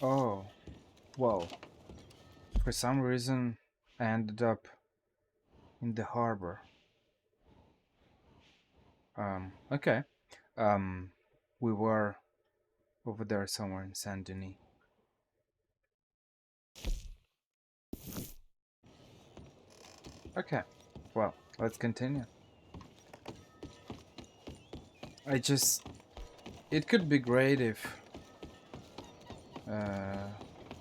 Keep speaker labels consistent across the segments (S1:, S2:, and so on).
S1: Oh, well, for some reason I ended up in the harbor. Okay. Um, we were over there somewhere in Saint Denis. Okay. Well, let's continue. I just, it could be great uh,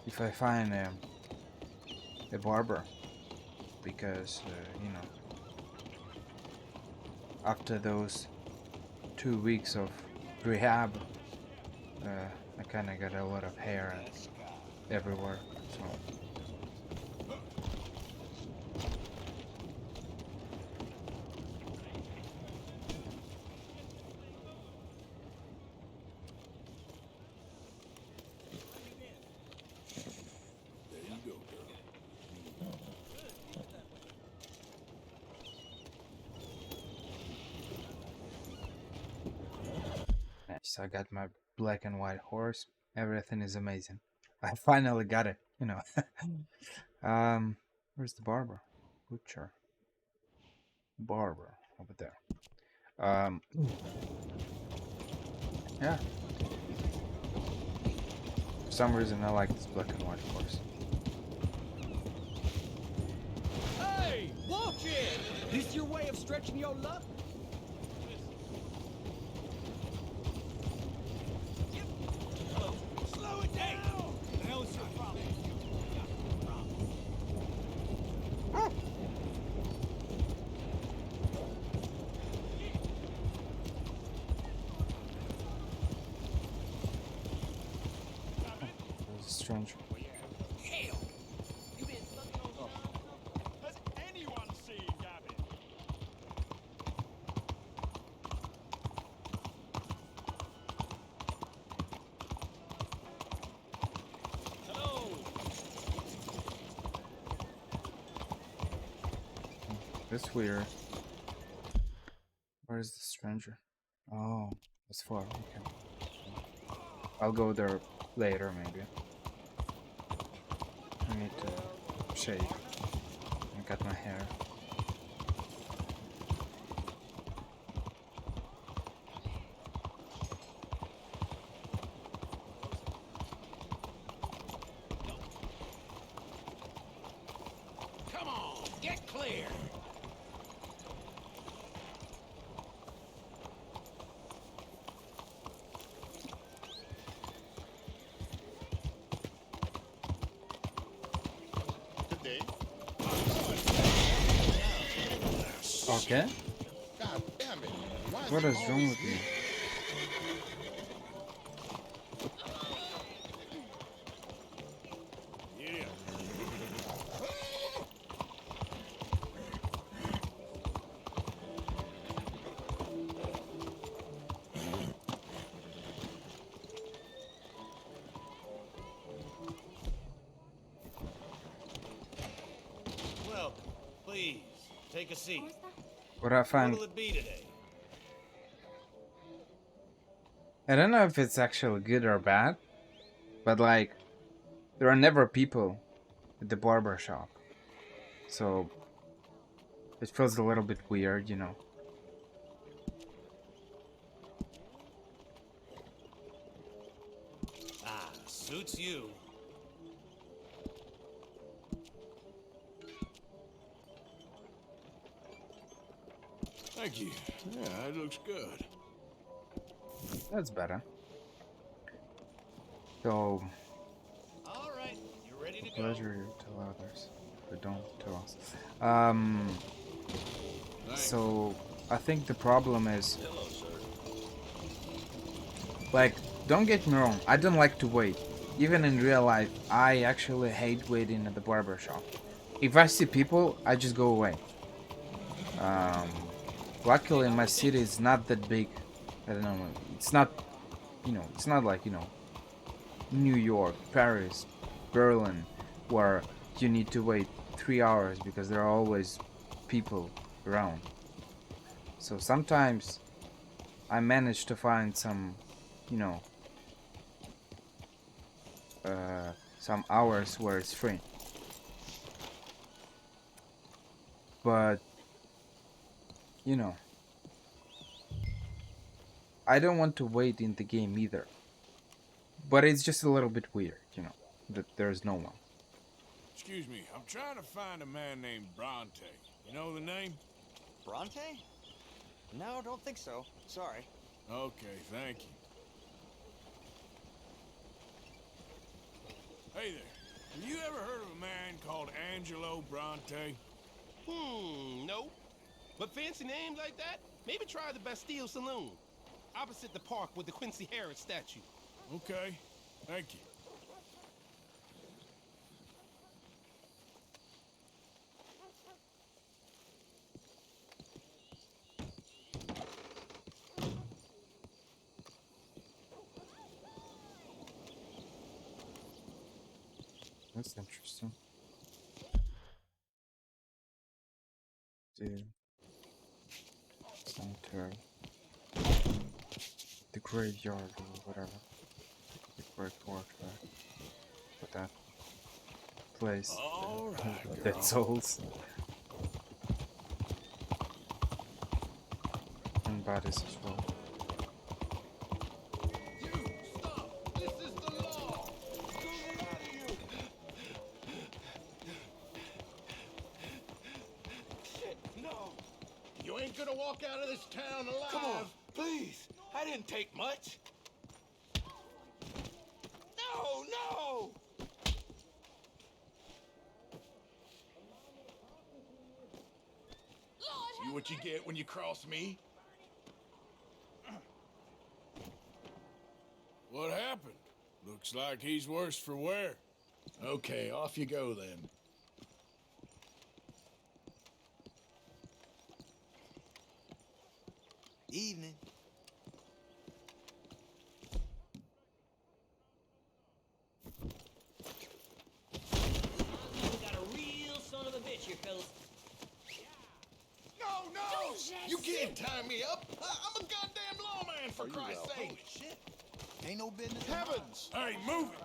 S1: if I find a barber because, after those 2 weeks of rehab, I kind of got a lot of hair everywhere. So, nice. I got my black and white horse. Everything is amazing. I finally got it. Where's the barber? Butcher. Barber over there. Yeah. For some reason, I like this black and white horse.
S2: Hey, watch it! This your way of stretching your luck? Slow it down! The hell's your problem?
S1: There's a stranger.
S2: Hell! You been sucking on
S3: Has anyone seen Gavin?
S2: Hello!
S1: That's weird. Where is the stranger? Oh, that's far. Okay. I'll go there later, maybe. I need to shave. I got my hair.
S2: Come on, get clear!
S3: Today.
S1: Okay.
S3: God damn it. Why is
S1: What
S3: he
S1: is wrong
S3: always
S1: with you?
S3: here? Yeah.
S2: Welcome. Please, take a seat.
S1: What I find,
S2: What'll it be today?
S1: I don't know if it's actually good or bad, but like, there are never people at the barber shop. So, it feels a little bit weird.
S2: Ah, suits you.
S3: Thank you. Yeah, it looks good.
S1: That's better. So,
S2: All right, you ready to go?
S1: pleasure you tell others, but don't tell us. Um,
S3: Thanks.
S1: so I think the problem is,
S2: Hello, sir.
S1: like, don't get me wrong, I don't like to wait. Even in real life, I actually hate waiting at the barber shop. If I see people, I just go away. Um, Luckily, my city is not that big. I don't know. It's not, it's not like, New York, Paris, Berlin, where you need to wait 3 hours because there are always people around. So sometimes I manage to find some, you know, some hours where it's free. But you know, I don't want to wait in the game either. But it's just a little bit weird, you know, that there's no one.
S3: Excuse me, I'm trying to find a man named Bronte. You know the name?
S4: Bronte? No, don't think so. Sorry.
S3: Okay, thank you. Hey there. Have you ever heard of a man called Angelo Bronte?
S5: No. But fancy names like that? Maybe try the Bastille Saloon. Opposite the park with the Quincy Harris statue.
S3: Okay, thank you.
S1: That's interesting. The cemetery, the graveyard or whatever, the great quarter, but that place,
S3: All right,
S1: dead
S3: girl.
S1: souls and bodies as well.
S2: You, stop! This is the law! Get out of here!
S5: Shit, no. You ain't gonna walk out of this town alive. Come on, please. I didn't take much. No, no! See what you get when you cross me?
S3: What happened? Looks like he's worse for wear.
S5: Okay, off you go then.
S4: Evening.
S6: Got a real son of a bitch here, fellas.
S5: No, no! You can't tie me up. I'm a goddamn lawman, for Christ's sake.
S4: Shit. Ain't no business. of mine.
S5: Heavens!
S3: Hey, move it!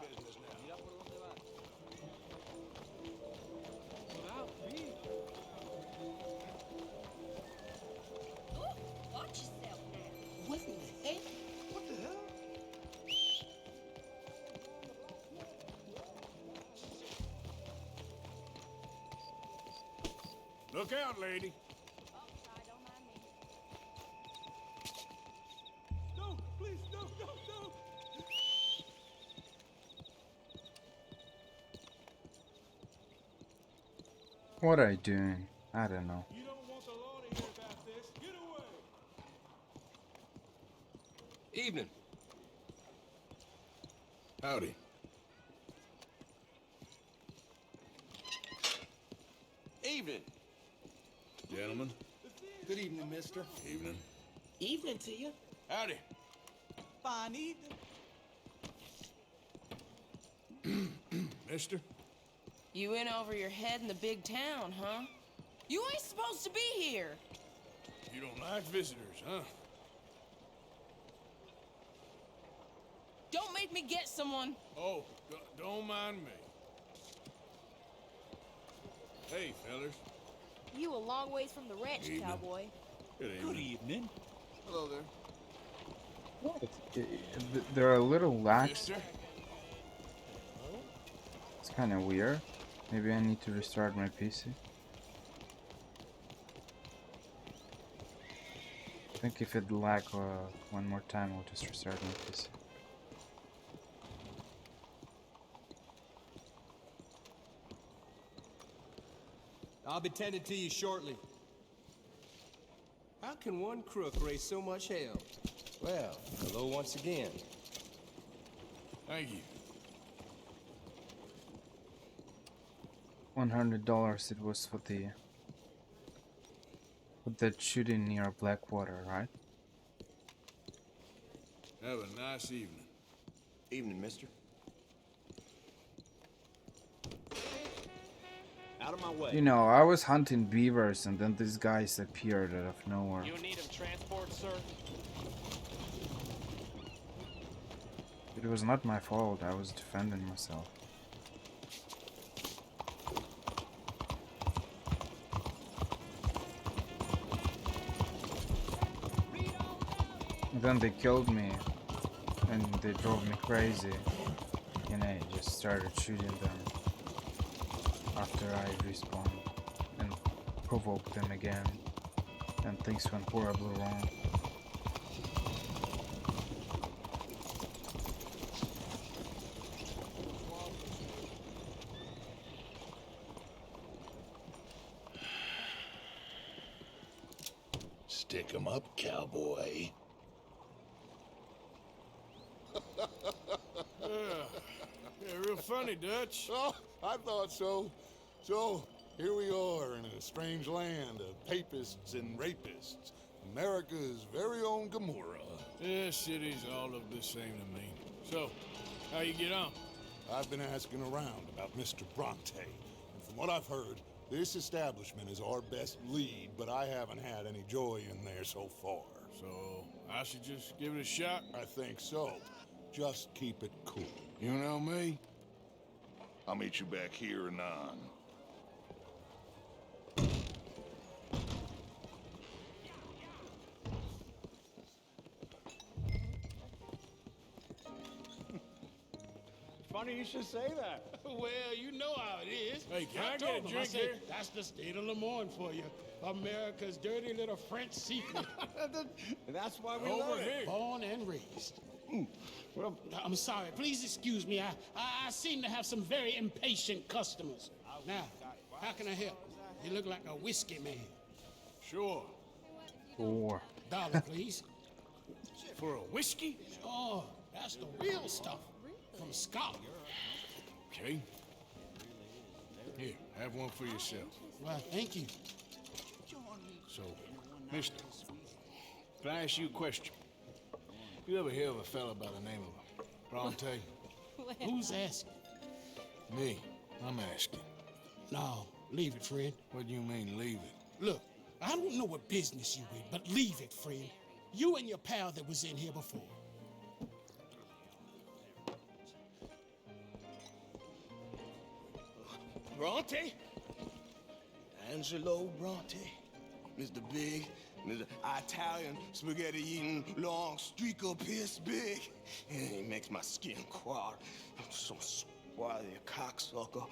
S6: Watch yourself now.
S5: What in the heck? What the hell?
S3: Look out, lady.
S2: No, please, no, no, no!
S1: What are you doing? I don't know.
S2: You don't want the law to hear about this. Get away!
S5: Evening.
S3: Howdy.
S5: Evening.
S3: Gentlemen.
S5: Good evening, mister.
S3: Evening.
S6: Evening to you.
S3: Howdy.
S4: Fine evening.
S3: Mister?
S7: You in over your head in the big town, huh? You ain't supposed to be here.
S3: You don't like visitors, huh?
S7: Don't make me get someone.
S3: Oh, don't mind me. Hey, fellas.
S8: You a long ways from the ranch,
S3: Evening.
S8: cowboy.
S3: Good evening.
S4: evening.
S5: Hello there.
S1: They're a little lax.
S3: Mister?
S1: It's kind of weird. Maybe I need to restart my PC. I think if it lag one more time, I'll just restart my PC.
S2: I'll be tending to you shortly.
S9: How can one crook raise so much hell? Well, hello once again.
S3: Thank you.
S1: $100 it was for that shooting near Blackwater, right?
S3: Have a nice evening.
S5: Evening, mister.
S2: Out of my way.
S1: You know, I was hunting beavers and then these guys appeared out of nowhere.
S10: You need him transport, sir?
S1: It was not my fault. I was defending myself. And then they killed me, and they drove me crazy, and I just started shooting them after I respawned and provoked them again, and things went horribly wrong.
S3: Stick 'em up, cowboy.
S5: Yeah, real funny, Dutch.
S3: Oh, I thought so. So, here we are in a strange land of papists and rapists. America's very own Gomorrah.
S5: Yeah, cities all look the same to me. So, how you get on?
S3: I've been asking around about Mr. Bronte, and from what I've heard, this establishment is our best lead, but I haven't had any joy in there so far.
S5: So, I should just give it a shot?
S3: I think so. Just keep it cool.
S5: You know me?
S3: I'll meet you back here anon.
S2: Funny you should say that.
S5: Well, you know how it is.
S2: Hey, can I
S5: told
S2: get a
S5: him,
S2: drink
S5: said,
S2: here?
S5: That's the state of Lemoyne for you. America's dirty little French secret.
S2: That's why we
S5: Over
S2: love
S5: here.
S2: it.
S5: Born and raised.
S2: Well,
S5: I'm sorry. Please excuse me. I seem to have some very impatient customers. Now, how can I help? You look like a whiskey man. Sure.
S1: Or
S5: $1, please. For a whiskey? Oh, that's the real stuff. From Scotland. Okay. Here, have one for yourself. Well, thank you. So, mister, can I ask you a question? You ever hear of a fella by the name of Bronte? Who's asking? Me. I'm asking. No, leave it, friend. What do you mean, leave it? Look, I don't know what business you in, but leave it, friend. You and your pal that was in here before.
S9: Bronte? Angelo Bronte. Mr. Big, Mr. Italian spaghetti-eating long streaker piss big. And he makes my skin crawl. I'm so swarthy, a cocksucker.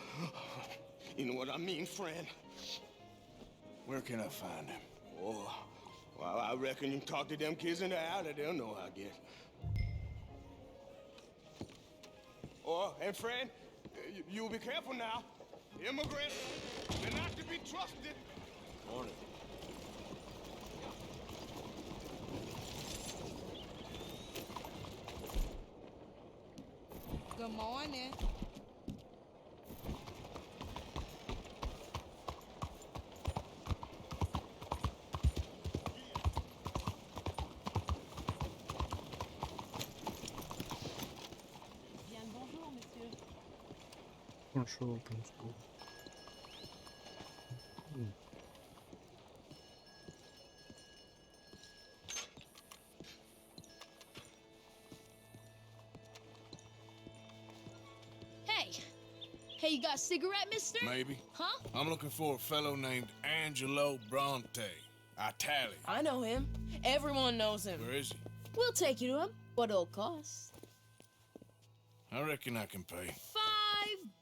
S9: You know what I mean, friend?
S5: Where can I find him?
S9: Oh, well, I reckon you talk to them kids in the alley, they'll know, I guess. Oh, and friend, you'll be careful now. Immigrants, they're not to be trusted. Morning.
S8: Good morning.
S1: control principle.
S8: Hey, you got a cigarette, mister?
S5: Maybe.
S8: Huh?
S5: I'm looking for a fellow named Angelo Bronte. Italian.
S7: I know him. Everyone knows him.
S5: Where is he?
S8: We'll take you to him. What it'll cost?
S5: I reckon I can pay.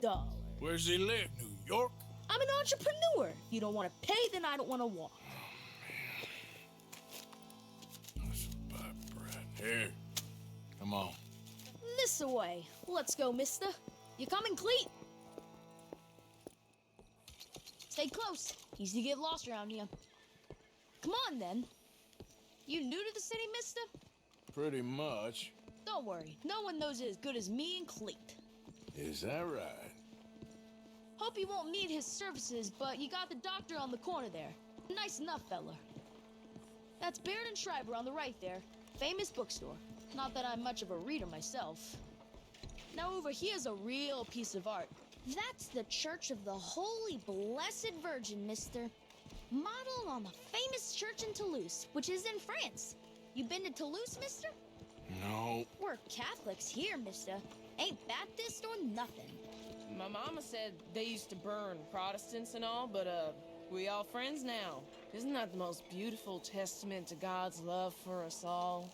S8: $5.
S5: Where's he live? New York?
S8: I'm an entrepreneur. If you don't want to pay, then I don't want to walk.
S5: That's bad bread. Here. Come on.
S8: This away. Let's go, mister. You coming, Cleet? Stay close. Easy to get lost around here. Come on, then. You new to the city, mister?
S5: Pretty much.
S8: Don't worry. No one knows it as good as me and Cleet.
S5: Is that right?
S8: Hope you won't need his services, but you got the doctor on the corner there. Nice enough, fella. That's Baird and Schreiber on the right there. Famous bookstore. Not that I'm much of a reader myself. Now over here's a real piece of art. That's the Church of the Holy Blessed Virgin, mister. Modeled on the famous church in Toulouse, which is in France. You been to Toulouse, mister?
S5: No.
S8: We're Catholics here, mister. Ain't Baptist or nothing.
S7: My mama said they used to burn Protestants and all, but we all friends now. Isn't that the most beautiful testament to God's love for us all?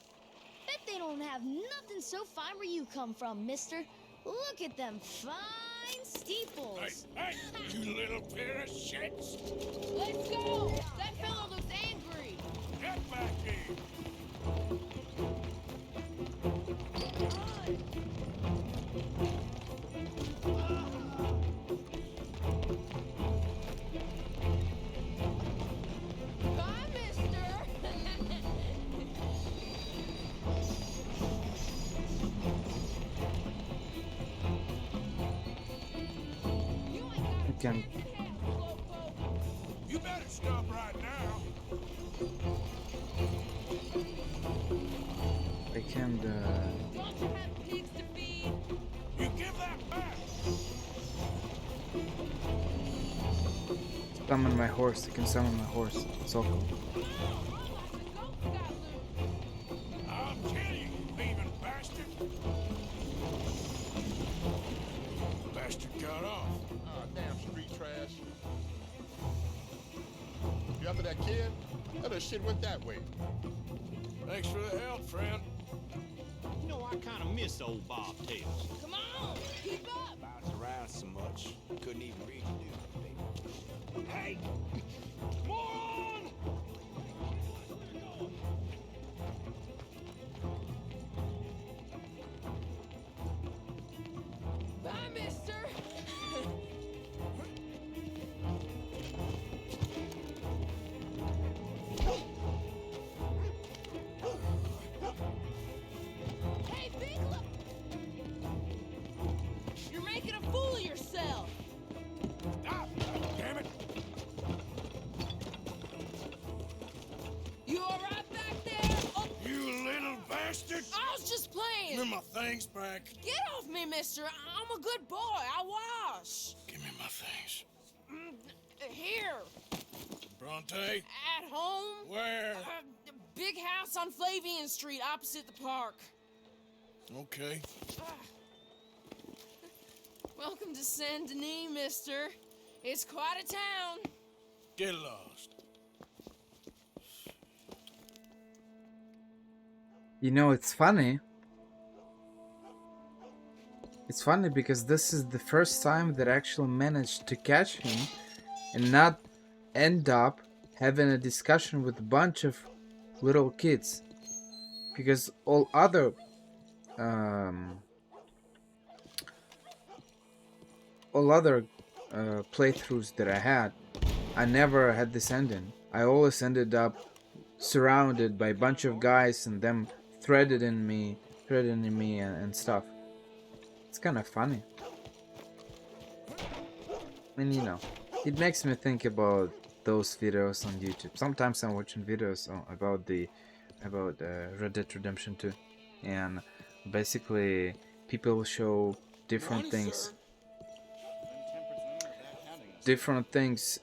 S8: Bet they don't have nothing so fine where you come from, mister. Look at them fine steeples.
S5: Hey, you little pair of shits!
S7: Let's go! That fellow looks angry!
S5: Get back here!
S7: Bye, mister!
S1: You can.
S5: You better stop right now.
S1: I can.
S7: Don't you have pigs to feed?
S5: You give that back!
S1: Summon my horse. You can summon my horse. It's all cool.
S5: I'll kill you, you thieving bastard! Bastard got off.
S10: Ah, damn street trash. You after that kid? That other shit went that way.
S5: Thanks for the help, friend.
S2: You know, I kind of miss old Bobtails.
S7: Come on! Keep up!
S9: Bounce around so much, couldn't even read the newspaper.
S5: Hey! Moron!
S7: Bye, mister! Hey, Big Lo- You're making a fool of yourself!
S5: Stop! Damn it!
S7: You alright back there? Oh,
S5: You little bastard!
S7: I was just playing!
S5: Give me my things back.
S7: Get off me, mister! I'm a good boy. I wash.
S5: Give me my things.
S7: Here,
S5: Bronte?
S7: at home.
S5: Where?
S7: Big house on Flavian Street, opposite the park.
S5: Okay.
S7: Welcome to Saint Denis, mister. It's quite a town.
S5: Get lost.
S1: You know, it's funny. It's funny because this is the first time that I actually managed to catch him and not end up having a discussion with a bunch of little kids. Because all other playthroughs that I had, I never had this ending. I always ended up surrounded by a bunch of guys and them threatening me and stuff. It's kind of funny. And you know, it makes me think about those videos on YouTube. Sometimes I'm watching videos about Red Dead Redemption 2, and basically people show different things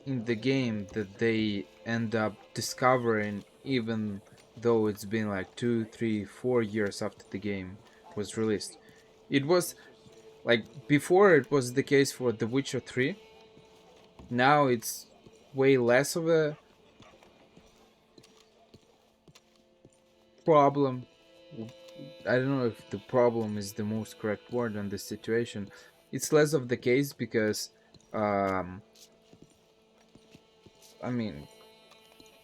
S1: in the game that they end up discovering, even though it's been like 2, 3, 4 years after the game was released. It was like before, it was the case for The Witcher 3. Now it's way less of a problem. I don't know if the problem is the most correct word in this situation. It's less of the case because I mean,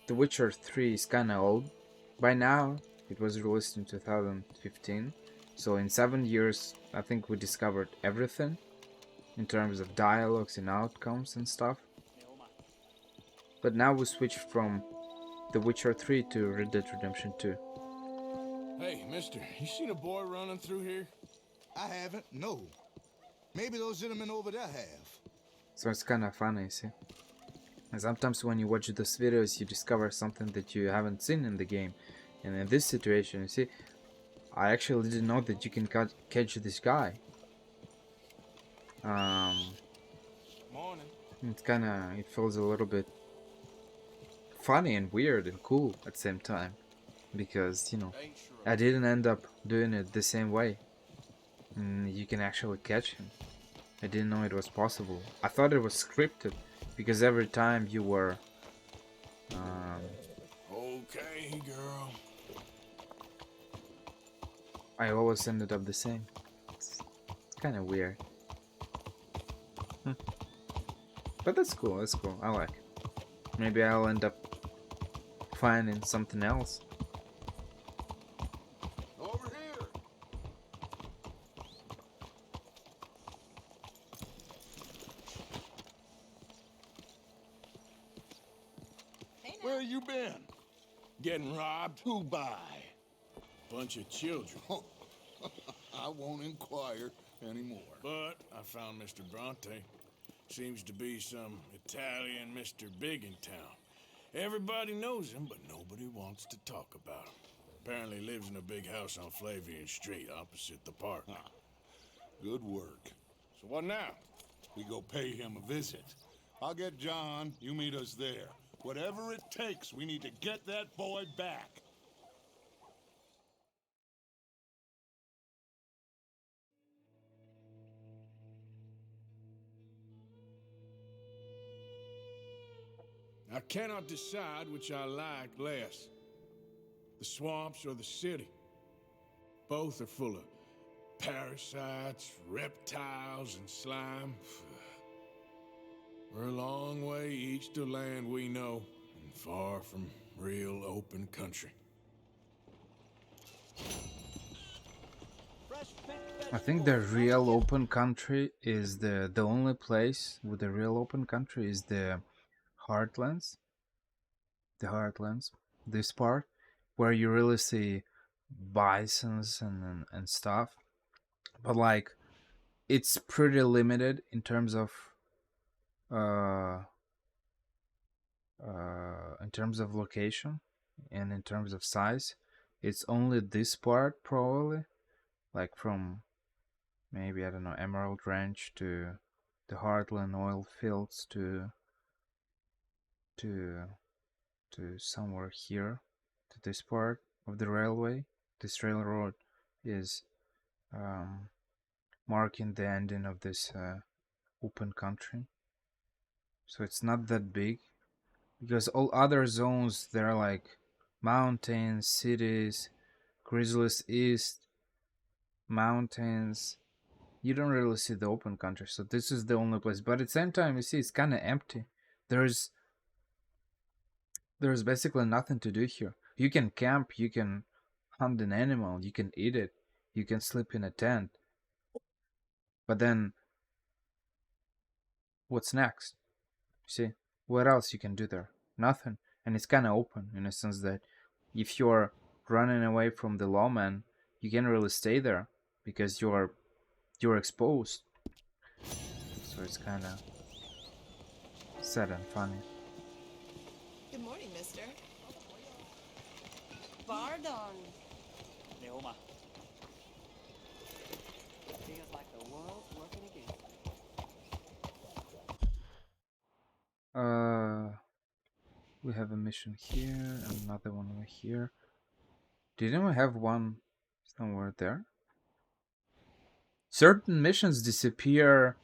S1: The Witcher 3 is kinda old by now. It was released in 2015. So in 7 years, I think we discovered everything in terms of dialogues and outcomes and stuff. But now we switched from The Witcher 3 to Red Dead Redemption 2.
S5: Hey, mister, you seen a boy running through here?
S9: I haven't, no. Maybe those gentlemen over there have.
S1: So it's kind of funny, see? And sometimes when you watch those videos, you discover something that you haven't seen in the game. And in this situation, you see, I actually didn't know that you can catch this guy.
S5: Morning.
S1: It feels a little bit funny and weird and cool at the same time. because, you know, I didn't end up doing it the same way. You can actually catch him. I didn't know it was possible. I thought it was scripted because every time you were
S5: Okay, girl.
S1: I always ended up the same. It's kind of weird. But that's cool, that's cool. I like it. Maybe I'll end up finding something else.
S3: Over here. Where you been?
S5: Getting robbed?
S3: Who by?
S5: Bunch of children.
S3: I won't inquire anymore.
S5: But I found Mr. Bronte. Seems to be some Italian Mr. Big in town. Everybody knows him, but nobody wants to talk about him. Apparently lives in a big house on Flavian Street, opposite the park.
S3: Good work.
S5: So what now?
S3: We go pay him a visit. I'll get John, you meet us there. Whatever it takes, we need to get that boy back.
S5: I cannot decide which I like less. The swamps or the city. Both are full of parasites, reptiles, and slime. We're a long way east of land we know, and far from real open country.
S1: I think the real open country is the only place with the real open country is the Heartlands. The Heartlands. This part where you really see bisons and stuff. But like it's pretty limited in terms of location and in terms of size. It's only this part probably, like from maybe, I don't know, Emerald Ranch to the Heartland oil fields to somewhere here, to this part of the railway. This railroad is marking the ending of this open country. So it's not that big, because all other zones, they're like mountains, cities, Grizzlies East, mountains. You don't really see the open country, so this is the only place. But at the same time, you see it's kind of empty. There's basically nothing to do here. You can camp, you can hunt an animal, you can eat it, you can sleep in a tent. But then, what's next? See, what else you can do there? Nothing. And it's kind of open in a sense that if you're running away from the lawman, you can't really stay there because you're exposed. So it's kind of sad and funny.
S7: Good morning, mister.
S6: Pardon. Neoma. Feels like the world's working again.
S1: We have a mission here, another one over here. Didn't we have one somewhere there? Certain missions disappear.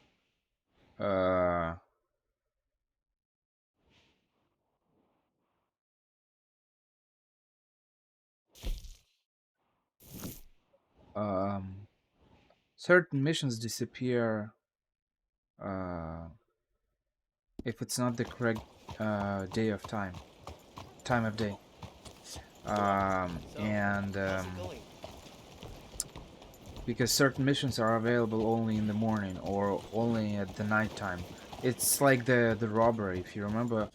S1: Certain missions disappear if it's not the correct time of day, because certain missions are available only in the morning or only at the night time. It's like the robbery, if you remember.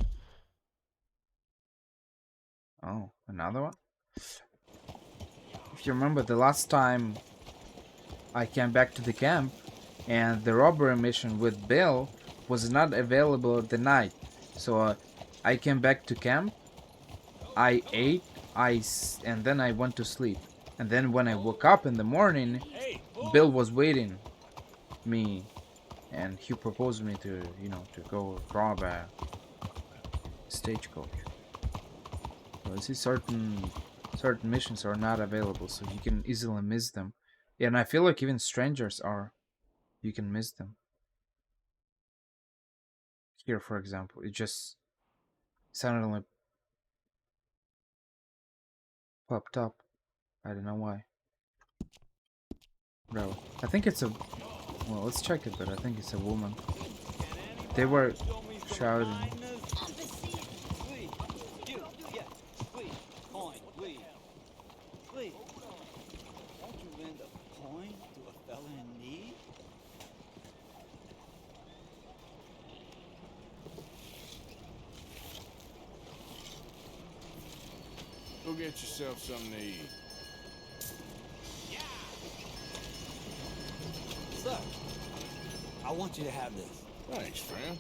S1: Oh, another one? If you remember, the last time I came back to the camp and the robbery mission with Bill was not available at the night. So I came back to camp, I ate, and then I went to sleep. And then when I woke up in the morning, Bill was waiting me, and he proposed me to, to go rob a stagecoach. So I see certain certain missions are not available, so you can easily miss them. And I feel like even strangers are, you can miss them. Here, for example, it just suddenly popped up. I don't know why. Bro, I think it's a... Well, let's check it, but I think it's a woman. They were shouting.
S6: Won't you lend a coin to a fella in need?
S5: Go get yourself something to eat.
S6: Sir, I want you to have this.
S5: Thanks, friend.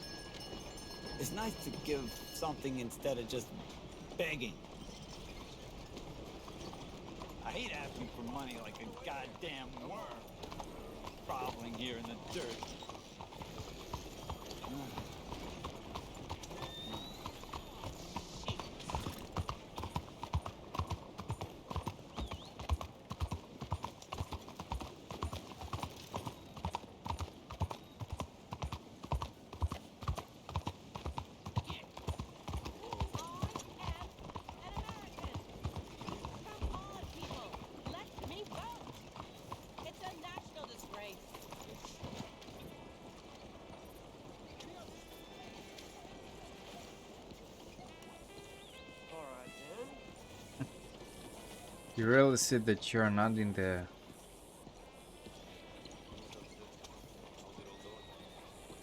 S6: It's nice to give something instead of just begging. I hate asking for money like a goddamn worm, groveling here in the dirt.
S1: You really see that you're not in the...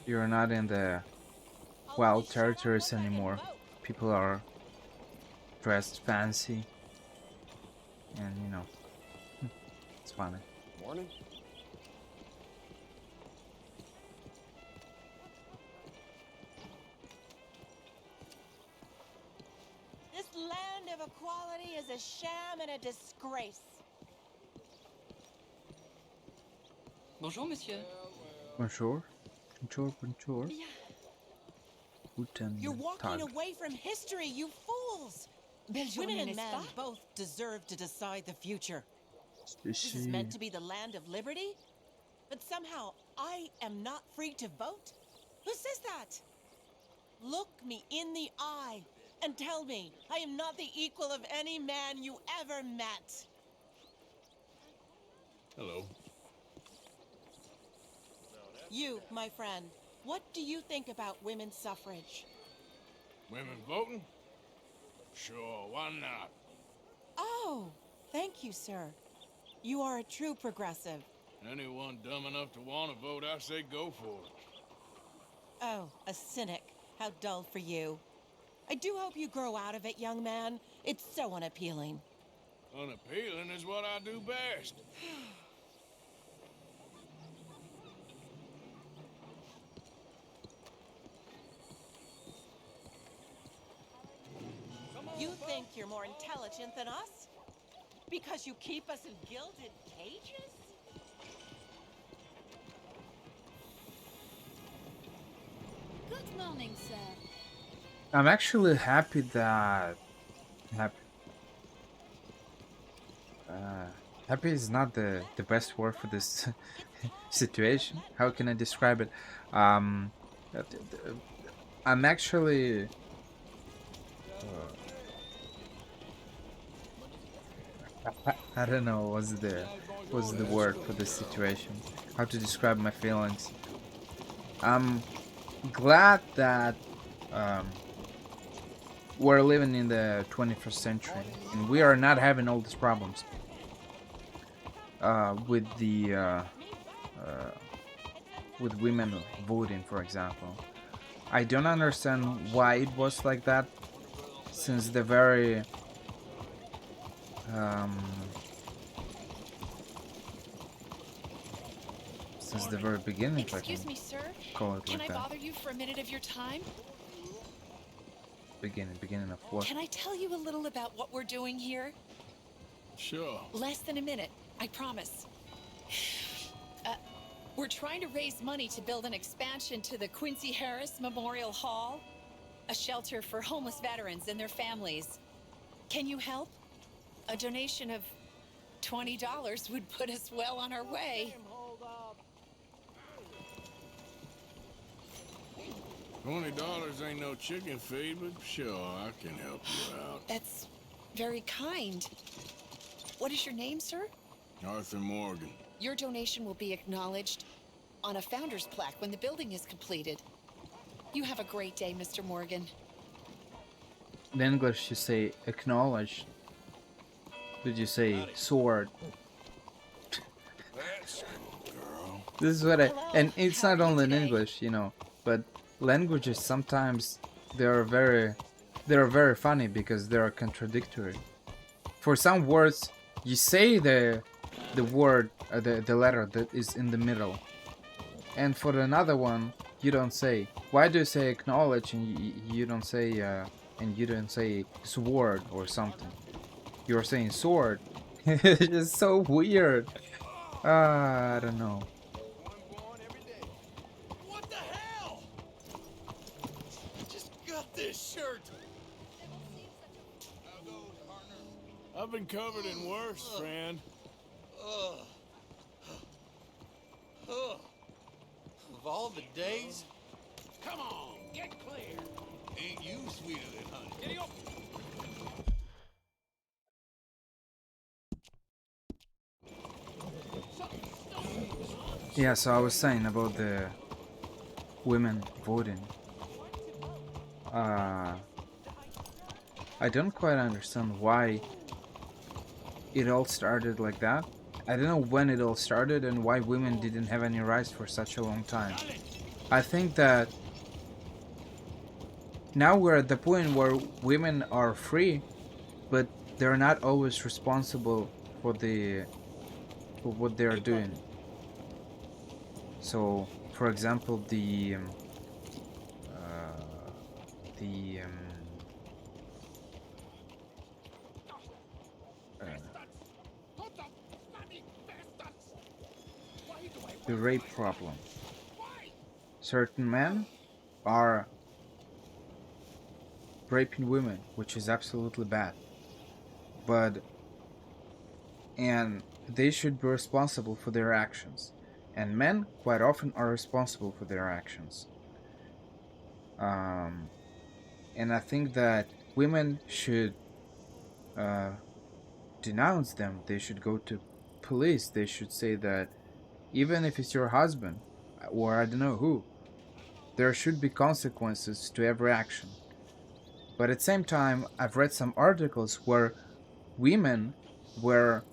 S1: You're not in the wild territories anymore. People are dressed fancy. And, you know, it's funny.
S10: Morning.
S11: This land of equality is a sham and a disgrace.
S6: Bonjour, monsieur.
S1: Bonjour. Bonjour, bonjour. Guten
S11: You're walking
S1: Tag.
S11: away from history, you fools! Women and men both deserve to decide the future. This is meant to be the land of liberty? But somehow I am not free to vote? Who says that? Look me in the eye and tell me I am not the equal of any man you ever met.
S5: Hello.
S11: You, my friend, what do you think about women's suffrage?
S5: Women voting? Sure, why not?
S11: Oh, thank you, sir. You are a true progressive.
S5: Anyone dumb enough to want to vote, I say go for it.
S11: Oh, a cynic. How dull for you. I do hope you grow out of it, young man. It's so unappealing.
S5: Unappealing is what I do best.
S11: You think you're more intelligent than us? Because you keep us in gilded cages?
S8: Good morning, sir.
S1: I'm actually happy that... Happy is not the best word for this situation. How can I describe it? I'm actually... I don't know what's the word for this situation. How to describe my feelings. I'm glad that we're living in the 21st century and we are not having all these problems with the with women voting, for example. I don't understand why it was like that since the very beginning.
S12: Excuse me, sir.
S1: Call it
S12: Can
S1: like
S12: I
S1: that.
S12: bother you for a minute of your time?
S1: Beginning of what?
S12: Can I tell you a little about what we're doing here?
S5: Sure.
S12: Less than a minute, I promise. We're trying to raise money to build an expansion to the Quincy Harris Memorial Hall, a shelter for homeless veterans and their families. Can you help? A donation of $20 would put us well on our way.
S5: $20 ain't no chicken feed, but sure, I can help you out.
S12: That's very kind. What is your name, sir?
S5: Arthur Morgan.
S12: Your donation will be acknowledged on a founder's plaque when the building is completed. You have a great day, Mr. Morgan.
S1: In English, you say acknowledge. Did you say sword?
S5: That's cool, girl.
S1: This is what and it's not only in English, you know, but languages sometimes they are very funny because they are contradictory. For some words, you say the word, the letter that is in the middle, and for another one, you don't say. Why do you say acknowledge and you don't say sword or something? You're saying sword. It's so weird. I don't know.
S9: What the hell? I just got this shirt.
S5: I've been covered in worse, friend.
S9: Of all the days,
S2: Come on, get clear.
S9: ain't you sweeter than honey?
S2: Giddy up.
S1: Yeah, so I was saying about the women voting. I don't quite understand why it all started like that. I don't know when it all started and why women didn't have any rights for such a long time. I think that now we're at the point where women are free, but they're not always responsible for what they are doing. So, for example, the rape problem. Certain men are raping women, which is absolutely bad. And they should be responsible for their actions. And men quite often are responsible for their actions. And I think that women should denounce them. They should go to police. They should say that even if it's your husband or I don't know who, there should be consequences to every action. But at the same time, I've read some articles where women were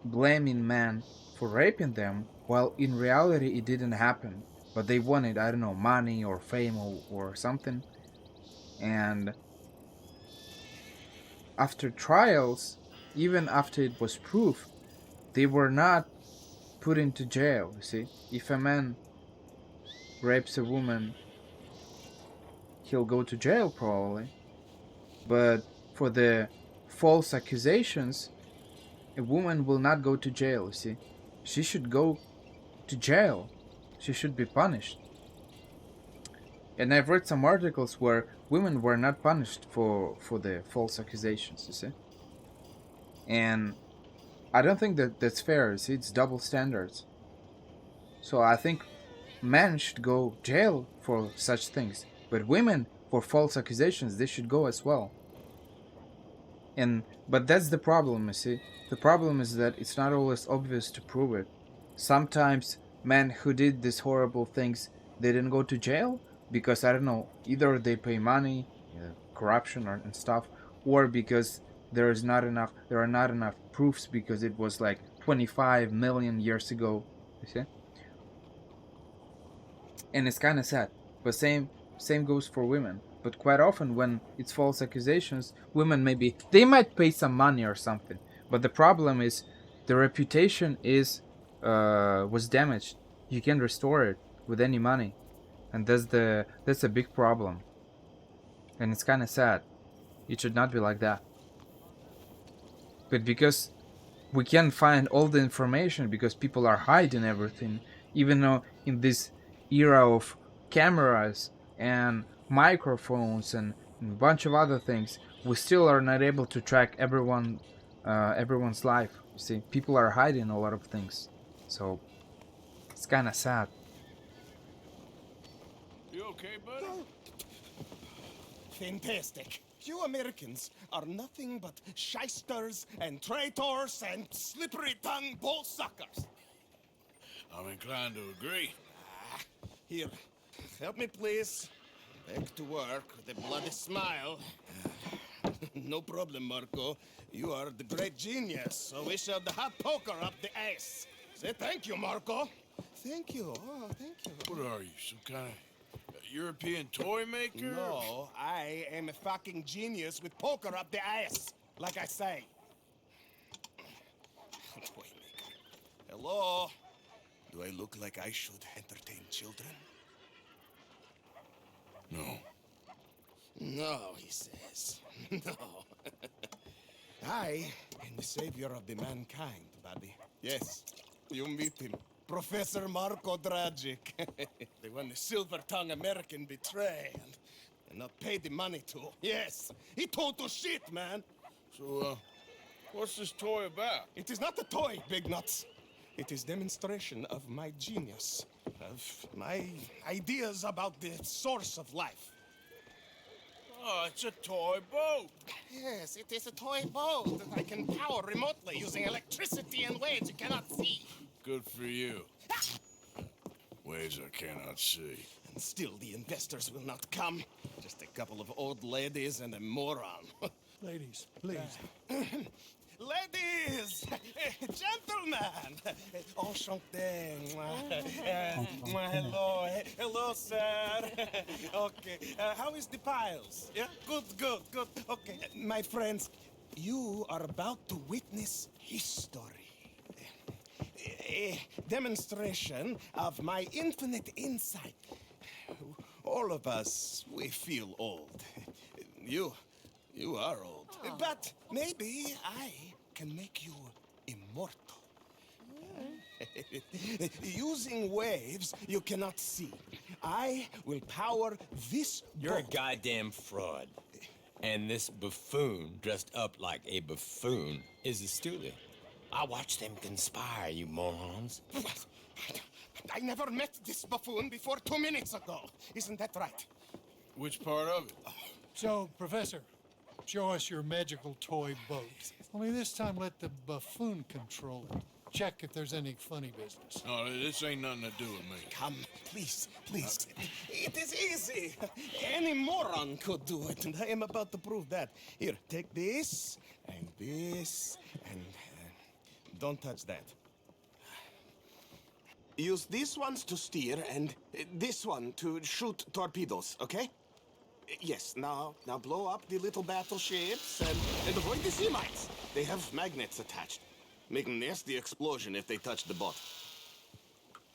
S1: blaming men for raping them, while in reality it didn't happen. But they wanted, I don't know, money or fame or something. And after trials, even after it was proved, they were not put into jail, you see. If a man rapes a woman, he'll go to jail probably. But for the false accusations, a woman will not go to jail, you see. She should go to jail. She should be punished. And I've read some articles where women were not punished for the false accusations, you see. And I don't think that that's fair, you see. It's double standards. So I think men should go jail for such things. But women, for false accusations, they should go as well. But that's the problem, you see. The problem is that it's not always obvious to prove it. Sometimes men who did these horrible things, they didn't go to jail because, I don't know, either they pay money, corruption and stuff, or because there are not enough proofs because it was like 25 million years ago, you see. And it's kind of sad. But same goes for women. But quite often when it's false accusations, women they might pay some money or something. But the problem is the reputation was damaged. You can't restore it with any money. And that's a big problem. And it's kind of sad. It should not be like that. But because we can't find all the information, because people are hiding everything, even though in this era of cameras and microphones and a bunch of other things, we still are not able to track everyone's life. You see, people are hiding a lot of things, so it's kind of sad.
S5: You okay, buddy?
S9: Fantastic. You Americans are nothing but shysters and traitors and slippery-tongued bull suckers.
S5: I'm inclined to agree.
S9: Here, help me, please. Back to work with a bloody smile. No problem, Marco. You are the great genius, so we shall the hot poker up the ass. Say thank you, Marco. Thank you. Oh, thank you.
S5: What are you, some kind of European toy maker?
S9: No, I am a fucking genius with poker up the ass, like I say. Toy maker. Hello? Do I look like I should entertain children?
S5: No.
S9: No, he says. No. I am the savior of the mankind, buddy. Yes, you meet him. Professor Marco Dragic. The one the silver-tongued American betray and not pay the money to. Yes, he total shit, man.
S5: So, what's this toy about?
S9: It is not a toy, Big Nuts. It is demonstration of my genius, of my ideas about the source of life.
S5: Oh, it's a toy boat.
S9: Yes, it is a toy boat that I can power remotely using electricity and waves you cannot see.
S5: Good for you. Ways I cannot see.
S9: And still the investors will not come. Just a couple of old ladies and a moron.
S13: Ladies, please.
S9: Ladies! Gentlemen! Enchanté. Hello. Hello, sir. Okay. How is the piles? Yeah? Good. Okay. My friends, you are about to witness history. A demonstration of my infinite insight. All of us, we feel old. You are old. But maybe I can make you immortal. Using waves you cannot see, I will power this
S14: You're
S9: boat.
S14: a goddamn fraud. And this buffoon, dressed up like a buffoon, is the stoolie. I watched them conspire, you morons.
S9: I never met this buffoon before 2 minutes ago. Isn't that right?
S5: Which part of it?
S13: So, Professor, show us your magical toy boat. Only this time let the buffoon control it. Check if there's any funny business.
S5: No, this ain't nothing to do with me.
S9: Come, please. It is easy. Any moron could do it, and I am about to prove that. Here, take this, and don't touch that. Use these ones to steer, and this one to shoot torpedoes, okay? Yes, now blow up the little battleships, and avoid the sea mines. They have magnets attached. Make a nasty explosion if they touch the boat.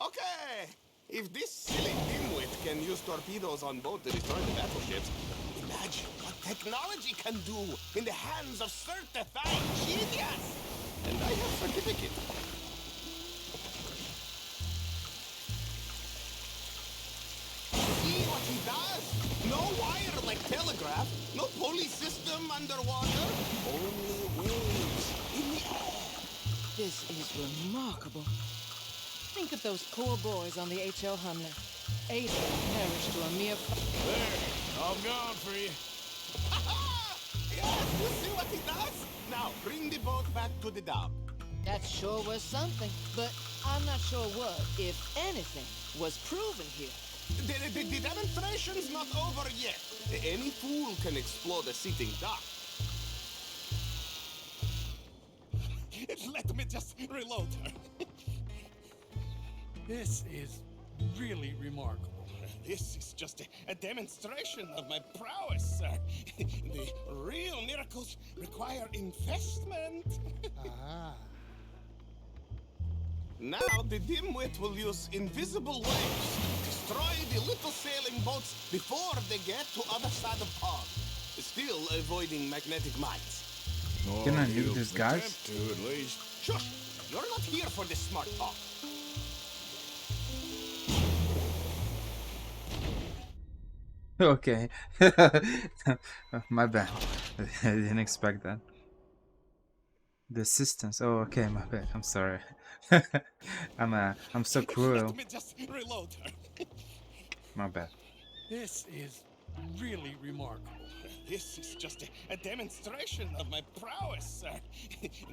S9: Okay! If this silly dimwit can use torpedoes on boat to destroy the battleships, imagine what technology can do in the hands of certified genius! And I have certificate. See what he does? No wire like telegraph, no pulley system underwater, only waves in the air.
S7: This is remarkable. Think of those poor boys on the H.L. Humler. 8 perished to a mere...
S5: There, I'm gone for you.
S9: Yes, you see what he does? Now, bring the boat back to the dock.
S7: That sure was something, but I'm not sure what, if anything, was proven here.
S9: The demonstration's not over yet. Any fool can explode a sitting dock. Let me just reload her.
S13: This is really remarkable.
S9: This is just a demonstration of my prowess, sir. The real miracles require investment. Now the dimwit will use invisible waves to destroy the little sailing boats before they get to other side of pond, still avoiding magnetic mines.
S1: Can I nuke these guys?
S5: Attempt to, at least.
S9: Shush! You're not here for this smart talk.
S1: Okay. My bad. I didn't expect that. The assistance. Oh, okay, my bad. I'm sorry. I'm so cruel.
S5: Let me just reload her.
S1: My bad.
S13: This is really remarkable.
S5: This is just a demonstration of my prowess, sir.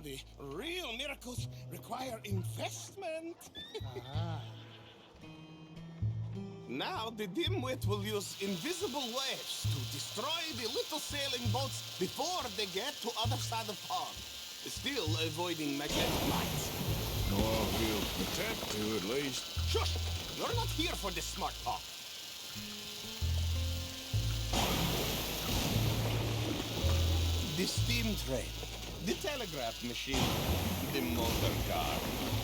S5: The real miracles require investment. Now the dimwit will use invisible waves to destroy the little sailing boats before they get to other side of pond. Still avoiding magnetic mines.
S10: Oh, he'll attempt to, at least.
S5: Shush! You're not here for this smart talk. The steam train, the telegraph machine, the motor car.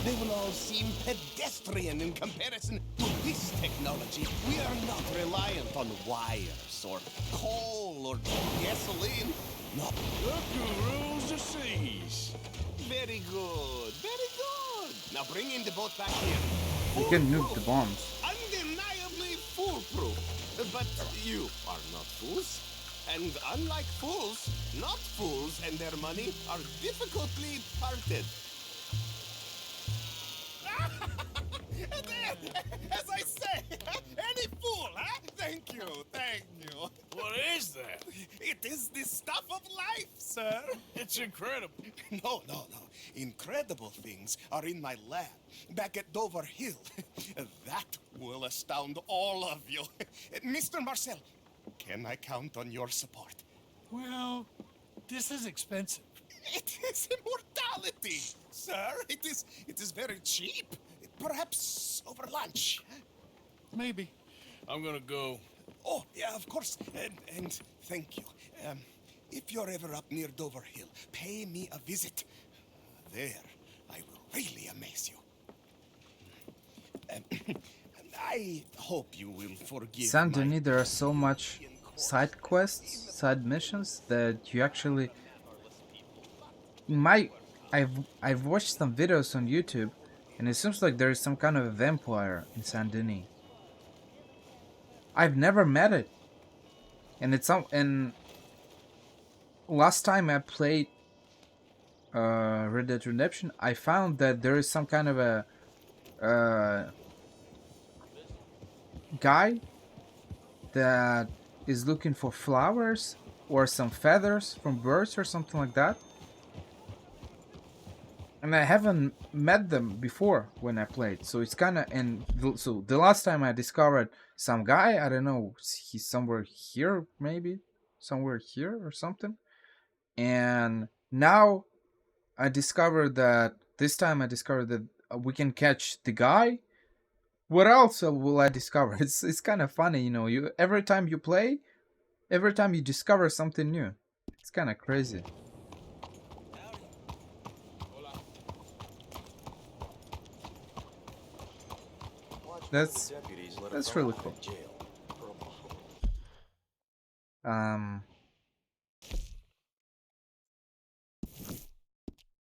S5: They will all seem pedestrian in comparison to this technology. We are not reliant on wires or coal or gasoline. No.
S10: Look who rules the seas.
S5: Very good, very good. Now bring in the boat back here.
S1: You can nuke the bombs.
S5: Undeniably foolproof. But you are not fools. And unlike fools, not fools and their money are difficultly parted. As I say, any fool, huh? Thank you, thank you.
S10: What is that?
S5: It is the stuff of life, sir.
S10: It's incredible.
S5: No. Incredible things are in my lab, back at Dover Hill. That will astound all of you. Mr. Marcel, can I count on your support?
S13: Well, this is expensive.
S5: It is immortality, sir. It is very cheap. Perhaps over lunch.
S13: Maybe.
S10: I'm gonna go.
S5: Oh, yeah, of course. And thank you. If you're ever up near Dover Hill, pay me a visit. There, I will really amaze you. And I hope you will forgive
S1: Saint Denis, there are so much side quests, side missions that you actually. I've watched some videos on YouTube, and it seems like there is some kind of a vampire in Saint Denis. I've never met it, and it's some. And last time I played Red Dead Redemption, I found that there is some kind of a guy that is looking for flowers or some feathers from birds or something like that. And I haven't met them before when I played, so it's kind of. And so the last time I discovered some guy, I don't know, he's somewhere here, maybe somewhere here or something. And now I discovered that this time I discovered that we can catch the guy. What else will I discover? It's kind of funny, you know. You every time you play, every time you discover something new. It's kind of crazy. That's really cool.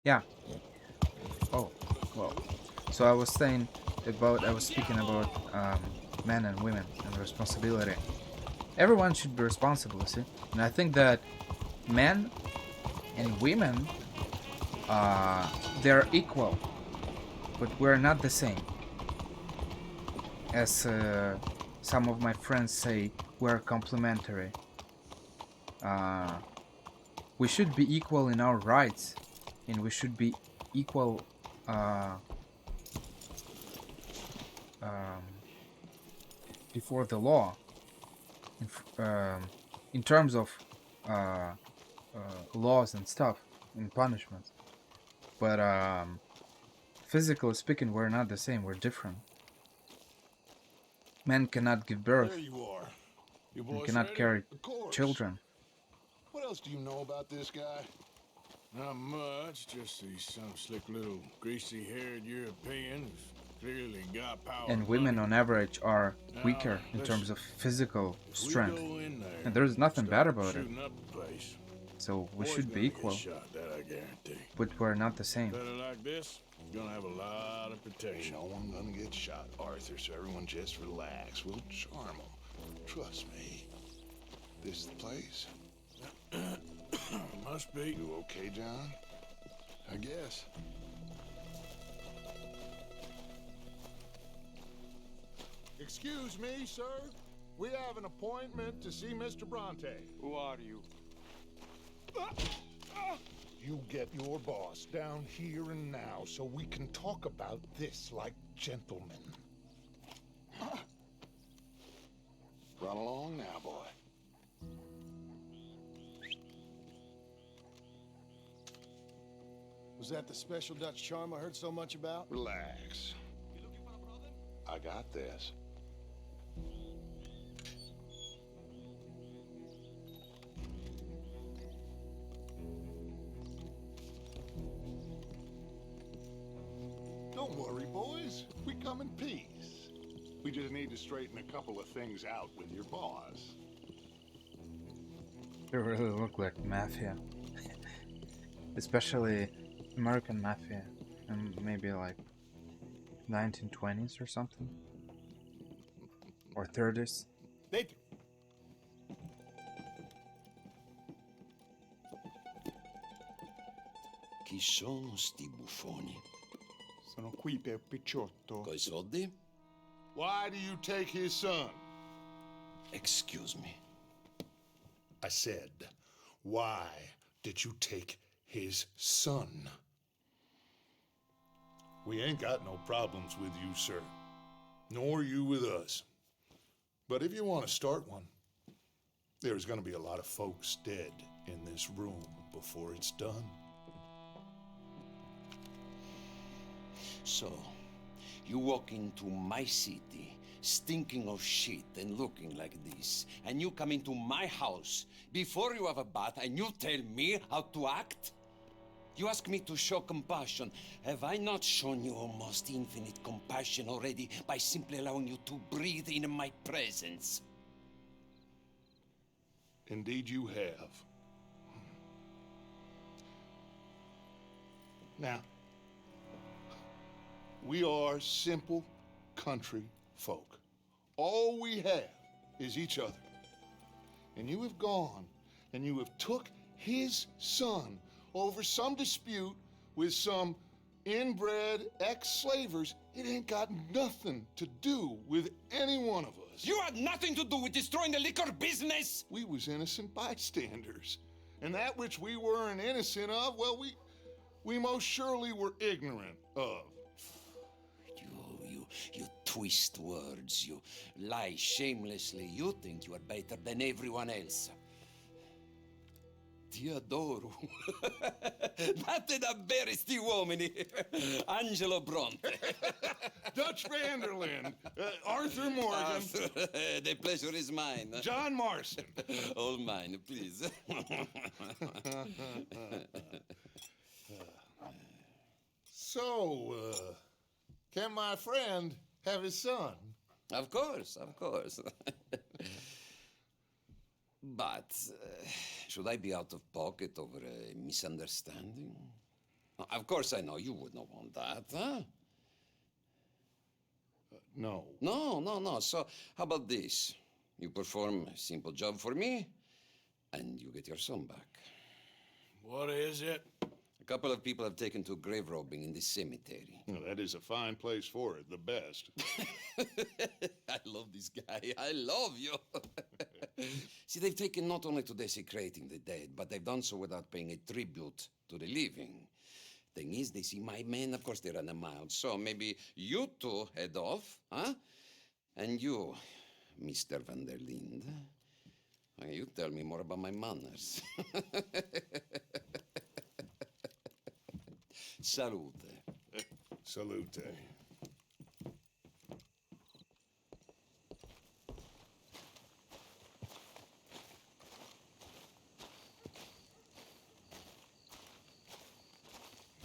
S1: Yeah. Oh, well. So I was speaking about men and women and responsibility. Everyone should be responsible, see? And I think that men and women, they're equal, but we're not the same. As some of my friends say, we're complementary. We should be equal in our rights, and we should be equal before the law in terms of laws and stuff and punishments. But physically speaking, we're not the same, we're different. Men cannot give birth.
S3: There you are. You
S1: And
S3: boys
S1: cannot
S3: ready?
S1: carry
S3: Of course.
S1: children.
S3: What else do you know about this guy?
S10: Not much, just he's some slick little greasy-haired European who's clearly got power.
S1: And women on average are
S10: Now,
S1: weaker in terms of physical
S10: If we
S1: strength.
S10: go in there
S1: And there's nothing bad about it.
S10: shooting up the place,
S1: So we
S10: boys
S1: should
S10: gonna
S1: be
S10: get
S1: equal.
S10: shot, that I guarantee.
S1: But we're not the same.
S10: Better like this, you're gonna have a lot of protection.
S3: No one gonna get shot, Arthur, so everyone just relax. We'll charm them. Trust me. This is the place.
S5: Must be.
S3: You okay, John?
S5: I guess.
S3: Excuse me, sir. We have an appointment to see Mr. Bronte.
S6: Who are you?
S3: You get your boss down here and now so we can talk about this like gentlemen. Run along now, boy.
S5: Was that the special Dutch charm I heard so much about?
S3: Relax. I got this. Don't worry, boys. We come in peace. We just need to straighten a couple of things out with your boss.
S1: They really look like mafia. Especially American mafia. And maybe like 1920s or something. Or 30s.
S3: Dentro.
S15: Chi sono sti buffoni?
S16: Sono qui per Picciotto.
S15: Coi soldi?
S3: Why do you take his son?
S15: Excuse me.
S3: I said, why did you take his son? We ain't got no problems with you, sir. Nor you with us. But if you want to start one, there's going to be a lot of folks dead in this room before it's done.
S15: So, you walk into my city, stinking of shit and looking like this, and you come into my house before you have a bath and you tell me how to act? You ask me to show compassion. Have I not shown you almost infinite compassion already by simply allowing you to breathe in my presence?
S3: Indeed you have. Now, we are simple country folk. All we have is each other. And you have gone and you have took his son over some dispute with some inbred ex-slavers. It ain't got nothing to do with any one of us.
S15: You had nothing to do with destroying the liquor business!
S3: We was innocent bystanders. And that which we weren't innocent of, well, we most surely were ignorant of.
S15: You twist words, you lie shamelessly. You think you are better than everyone else. Ti adoro. Date davvero sti uomini. Angelo Bronte.
S3: Dutch Vanderlyn. Arthur Morgan.
S15: Arthur, the pleasure is mine.
S3: John Marston.
S15: All mine, please.
S3: So, can my friend have his son?
S15: Of course, of course. But should I be out of pocket over a misunderstanding? Of course I know you would not want that, huh?
S3: No.
S15: No. So how about this? You perform a simple job for me, and you get your son back.
S5: What is it?
S15: A couple of people have taken to grave robbing in this cemetery.
S3: Well, that is a fine place for it, the best.
S15: I love this guy. I love you. See, they've taken not only to desecrating the dead, but they've done so without paying a tribute to the living. Thing is, they see my men, of course they run a mile. So maybe you two head off, huh? And you, Mr. Van der Linde, you tell me more about my manners. Salute.
S3: Salute.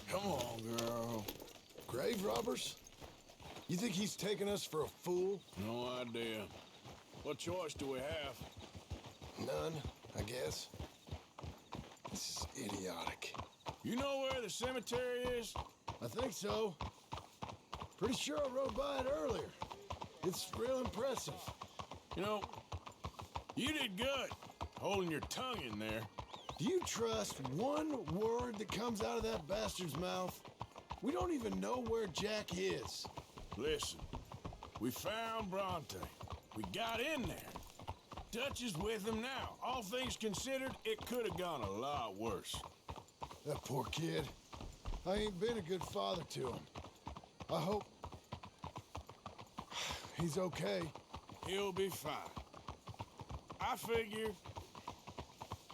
S5: Come on, girl. Grave robbers? You think he's taking us for a fool? No idea. What choice do we have? None, I guess. This is idiotic. You know where the cemetery is? I think so. Pretty sure I rode by it earlier. It's real impressive. You know, you did good holding your tongue in there. Do you trust one word that comes out of that bastard's mouth? We don't even know where Jack is. Listen, we found Bronte. We got in there. Dutch is with him now. All things considered, it could have gone a lot worse. That poor kid. I ain't been a good father to him. I hope he's okay. He'll be fine. I figure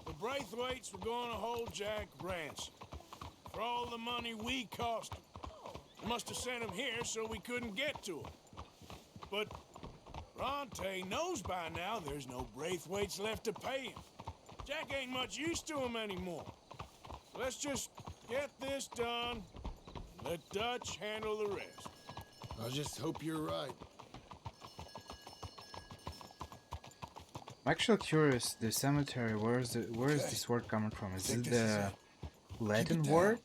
S5: the Braithwaites were going to hold Jack ransom for all the money we cost him. Must have sent him here so we couldn't get to him. But Bronte knows by now there's no Braithwaites left to pay him. Jack ain't much use to him anymore. Let's just get this done. Let Dutch handle the rest. I just hope you're right.
S1: I'm actually curious, the cemetery, where is this word coming from? Is it the Latin word?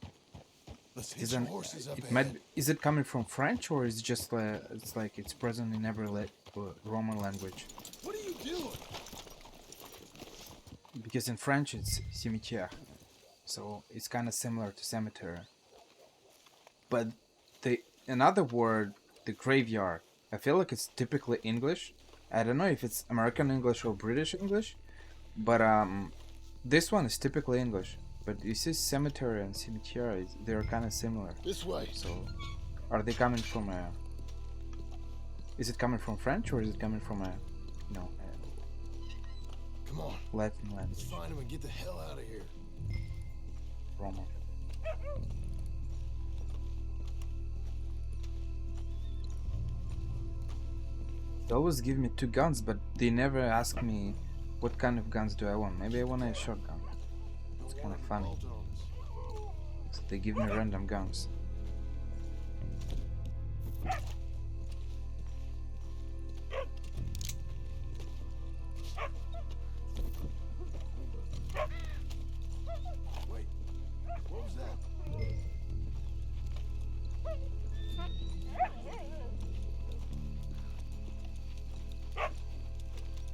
S1: Is it coming from French, or is it just it's present in every Roman language?
S5: What are you doing?
S1: Because in French it's cimetière, so it's kind of similar to cemetery. But another word, the graveyard, I feel like it's typically English. I don't know if it's American English or British English, but this one is typically English. But you see cemetery and cimetière, they're kind of similar.
S5: This way.
S1: So, are they coming from is it coming from French, or is it coming from
S5: Come on.
S1: Latin language?
S5: Let's find him and get the hell out of here.
S1: Roman. They always give me 2 guns, but they never ask me what kind of guns do I want. Maybe I want a shotgun. It's kind of funny. So they give me random guns.
S5: Wait, what was that?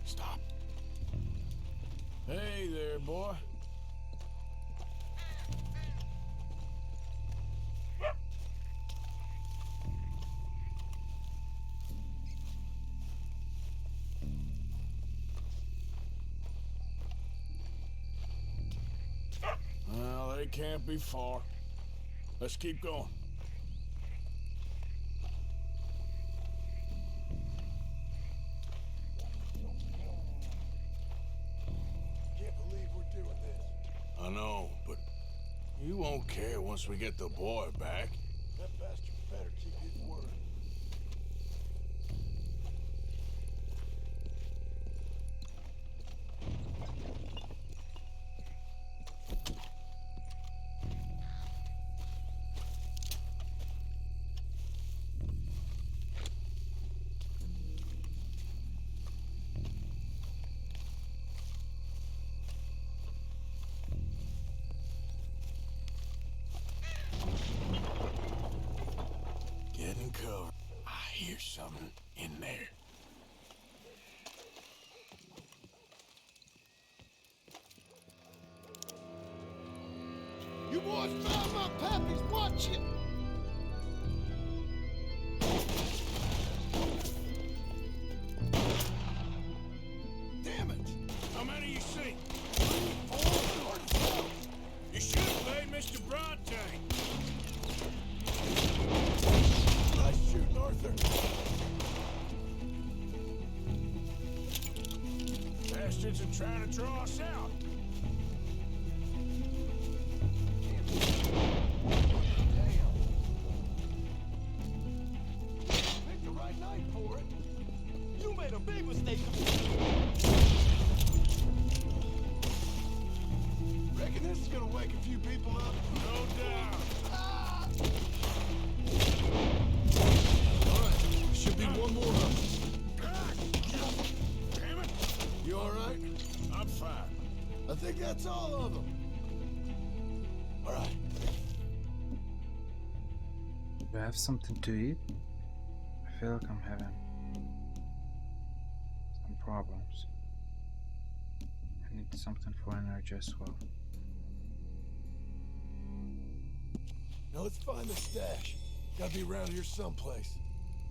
S5: Stop. Hey there, boy. Well, they can't be far. Let's keep going. Can't believe we're doing this. I know, but you won't care once we get the boy back. That bastard better keep his word. Get in cover. I hear something in there. You boys found my pappies. Watch it. Damn it! How many you see? 3, 4, or 5? You should play Mr. Bronte. Nice shooting, Arthur. Bastards are trying to draw us out. Picked the right night for it. You made a big mistake. Reckon this is gonna wake a few people up. No doubt. Alright, should be one more up. Damn it! You alright? I'm fine. I think that's all of them. Alright.
S1: Do I have something to eat? I feel like I'm having some problems. I need something for energy as well.
S5: Now let's find the stash. Gotta be around here someplace.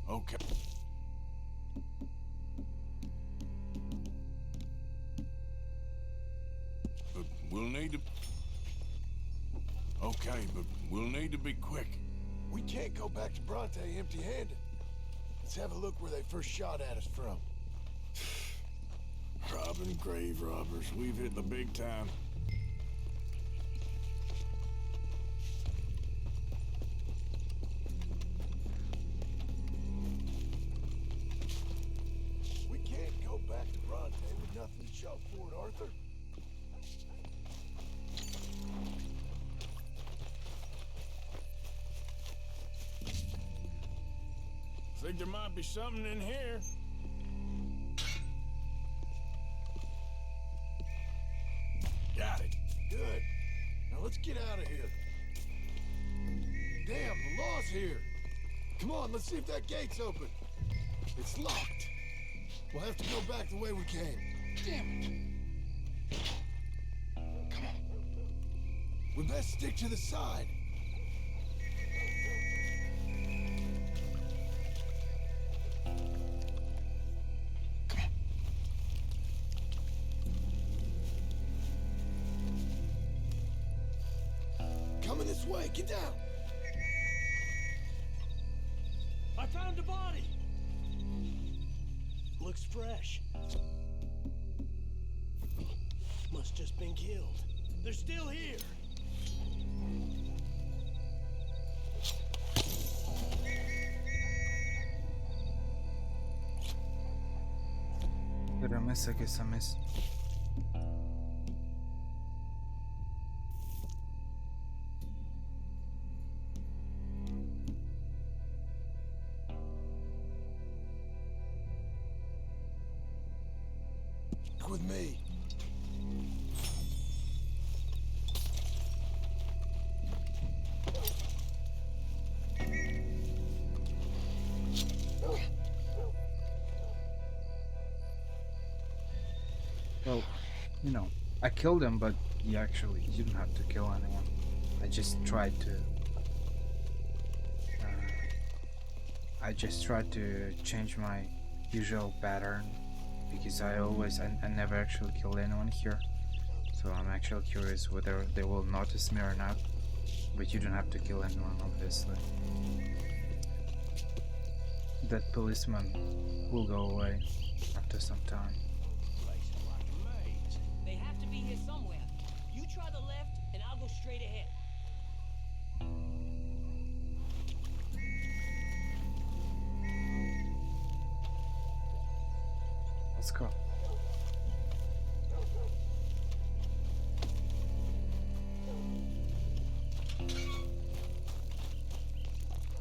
S5: Okay. But we'll need to... Okay, but we'll need to be quick. We can't go back to Bronte empty-handed. Let's have a look where they first shot at us from. Robbing grave robbers. We've hit the big time. We can't go back to Bronte with nothing to show for it, Arthur. Think there might be something in here. Got it. Good. Now let's get out of here. Damn, the law's here. Come on, let's see if that gate's open. It's locked. We'll have to go back the way we came. Damn it. Come on. We best stick to the side. Coming this way, get down!
S2: I found a body! Looks fresh. Must just been killed. They're still here!
S1: Did I miss? I guess I missed.
S5: With me.
S1: Well, you know, I killed him, but you actually didn't have to kill anyone. I just tried to... I just tried to change my usual pattern, because I never actually kill anyone here. So I'm actually curious whether they will notice me or not. But you don't have to kill anyone, obviously. That policeman will go away after some time.
S2: They have to be here somewhere. You try the left, and I'll go straight ahead.
S1: Let's go.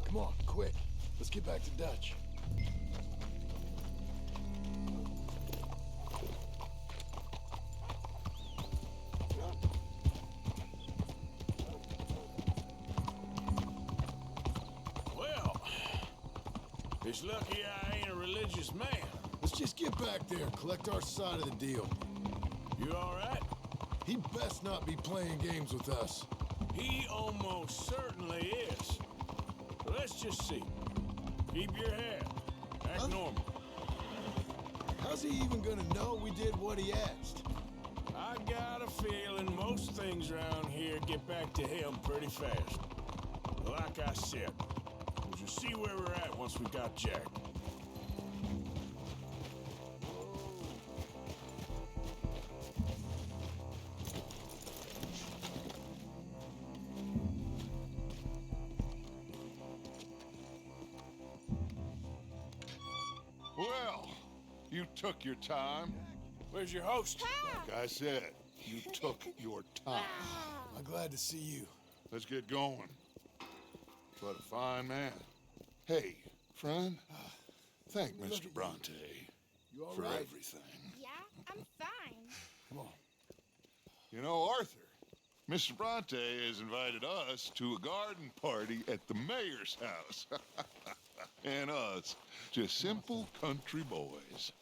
S5: Come on, quick. Let's get back to Dutch.
S10: Well, it's lucky I ain't a religious man.
S5: Let's just get back there, collect our side of the deal.
S10: You all right?
S5: He best not be playing games with us.
S10: He almost certainly is. But let's just see. Keep your head. Act normal.
S5: How's he even gonna know we did what he asked?
S10: I got a feeling most things around here get back to him pretty fast. Like I said, we'll just see where we're at once we got Jack.
S3: Well, you took your time.
S10: Where's your host?
S3: Like I said, you took your time.
S5: I'm glad to see you.
S3: Let's get going. What a fine man. Hey, friend, thank Mr. Bronte for
S5: right?
S3: everything.
S8: Yeah, I'm fine.
S5: Come on.
S3: You know, Arthur, Mr. Bronte has invited us to a garden party at the mayor's house. And us, just simple country boys.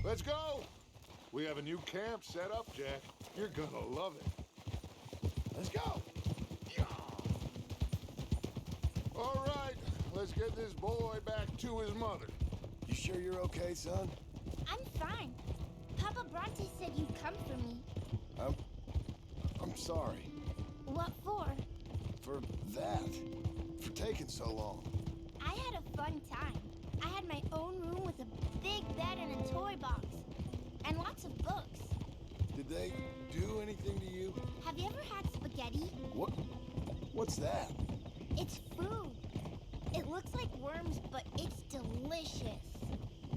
S3: Let's go. We have a new camp set up, Jack. You're gonna love it. Let's go. All right, let's get this boy back to his mother.
S9: You sure you're okay, son?
S17: I'm fine. Papa Bronte said you'd come for me.
S9: I'm sorry.
S17: What for?
S9: For that. For taking so long.
S17: I had a fun time. I had my own room with a big bed and a toy box. And lots of books.
S9: Did they do anything to you?
S17: Have you ever had spaghetti?
S9: What's that?
S17: It's food. It looks like worms, but it's delicious.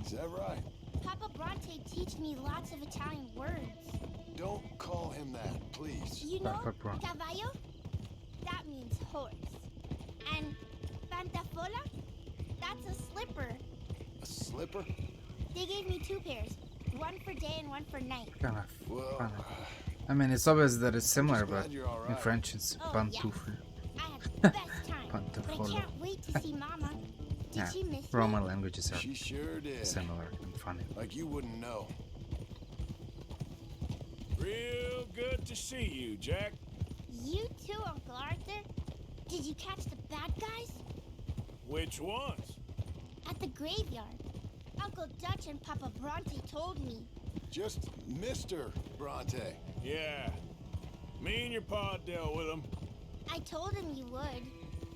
S9: Is that right?
S17: Papa Bronte teach me lots of Italian words.
S9: Don't call him that, please.
S17: You know, caballo? That means horse. And pantafola? That's a slipper.
S9: A slipper?
S17: They gave me 2 pairs. One for day and one for night.
S1: Kind of. I mean, it's obvious that it's similar, but in French it's pantoufle.
S17: I had the best time. But I can't wait to see Mama. Did she miss me?
S1: Roman languages are
S9: She sure did.
S1: similar and funny.
S9: Like you wouldn't know.
S10: Real good to see you, Jack.
S17: You too, Uncle Arthur. Did you catch the bad guys?
S10: Which ones?
S17: At the graveyard. Uncle Dutch and Papa Bronte told me.
S9: Just Mr. Bronte.
S10: Yeah. Me and your pa dealt with them.
S17: I told him you would.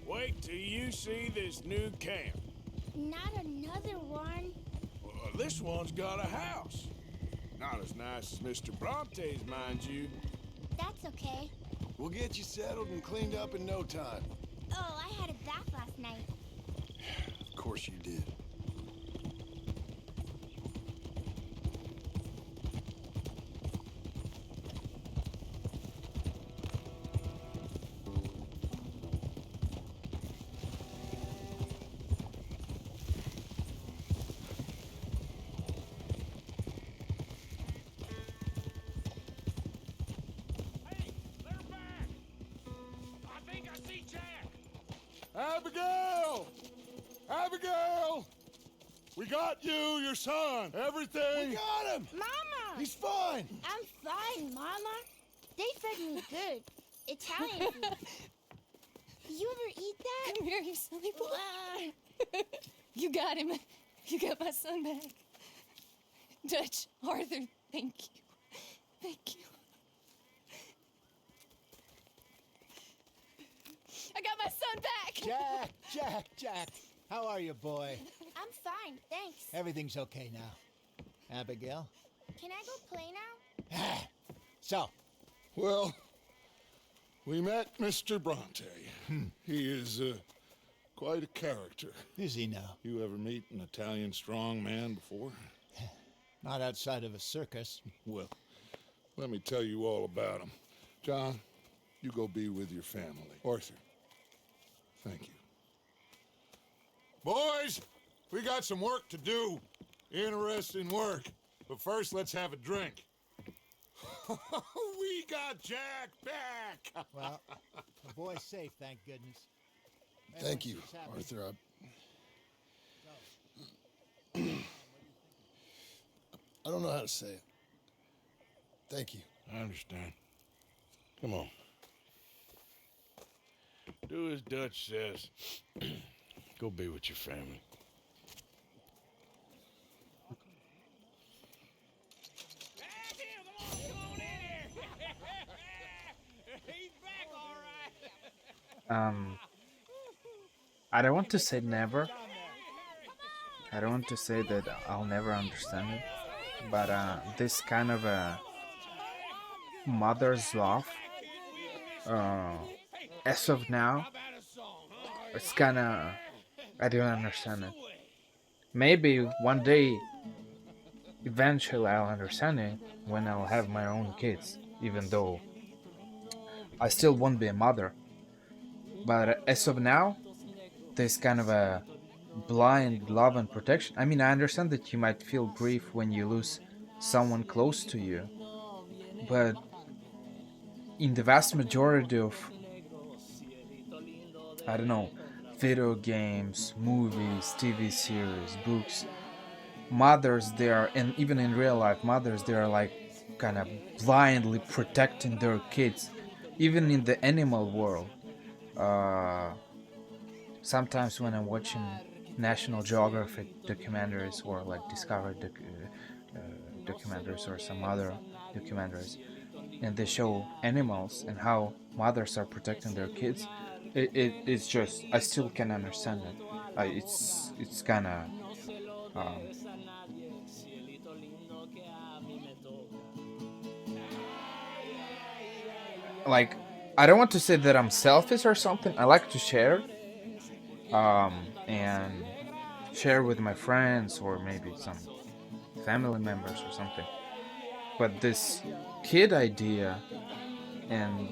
S10: Wait till you see this new camp.
S17: Not another one.
S10: Well, this one's got a house. Not as nice as Mr. Bronte's, mind you.
S17: That's okay.
S9: We'll get you settled and cleaned up in no time.
S17: Oh, I had a bath last night.
S9: Of course you did.
S3: Abigail! Abigail! We got you, your son, everything.
S9: We got him!
S17: Mama!
S9: He's fine!
S17: I'm fine, Mama. They fed me good. Italian food. You ever eat that?
S18: Come here, you silly boy. You got him. You got my son back. Dutch, Arthur, thank you. Thank you. I got my son back!
S19: Jack. How are you, boy?
S17: I'm fine, thanks.
S19: Everything's okay now. Abigail?
S17: Can I go play now?
S19: So?
S3: Well, we met Mr. Bronte. He is quite a character.
S19: Is he now?
S3: You ever meet an Italian strong man before?
S19: Not outside of a circus.
S3: Well, let me tell you all about him. John, you go be with your family. Arthur, thank you. Boys, we got some work to do. Interesting work. But first, let's have a drink. We got Jack back!
S19: Well, the boy's safe, thank goodness.
S9: Thank you, Arthur. I don't know how to say it. Thank you.
S10: I understand. Come on. Do as Dutch says. Go be with your family.
S1: I don't want to say never. I don't want to say that I'll never understand it. But this kind of a mother's love, as of now, it's kind of, I don't understand it. Maybe one day, eventually I'll understand it when I'll have my own kids, even though I still won't be a mother. But as of now, this kind of a blind love and protection. I mean, I understand that you might feel grief when you lose someone close to you, but in the vast majority of, I don't know, video games, movies, TV series, books, mothers there, and even in real life, mothers they are like kind of blindly protecting their kids, even in the animal world. Sometimes when I'm watching National Geographic documentaries or like Discovery documentaries or some other documentaries, and they show animals and how mothers are protecting their kids, it's just I still can understand it. It's kind of like, I don't want to say that I'm selfish or something. I like to share, and share with my friends or maybe some family members or something. But this kid idea and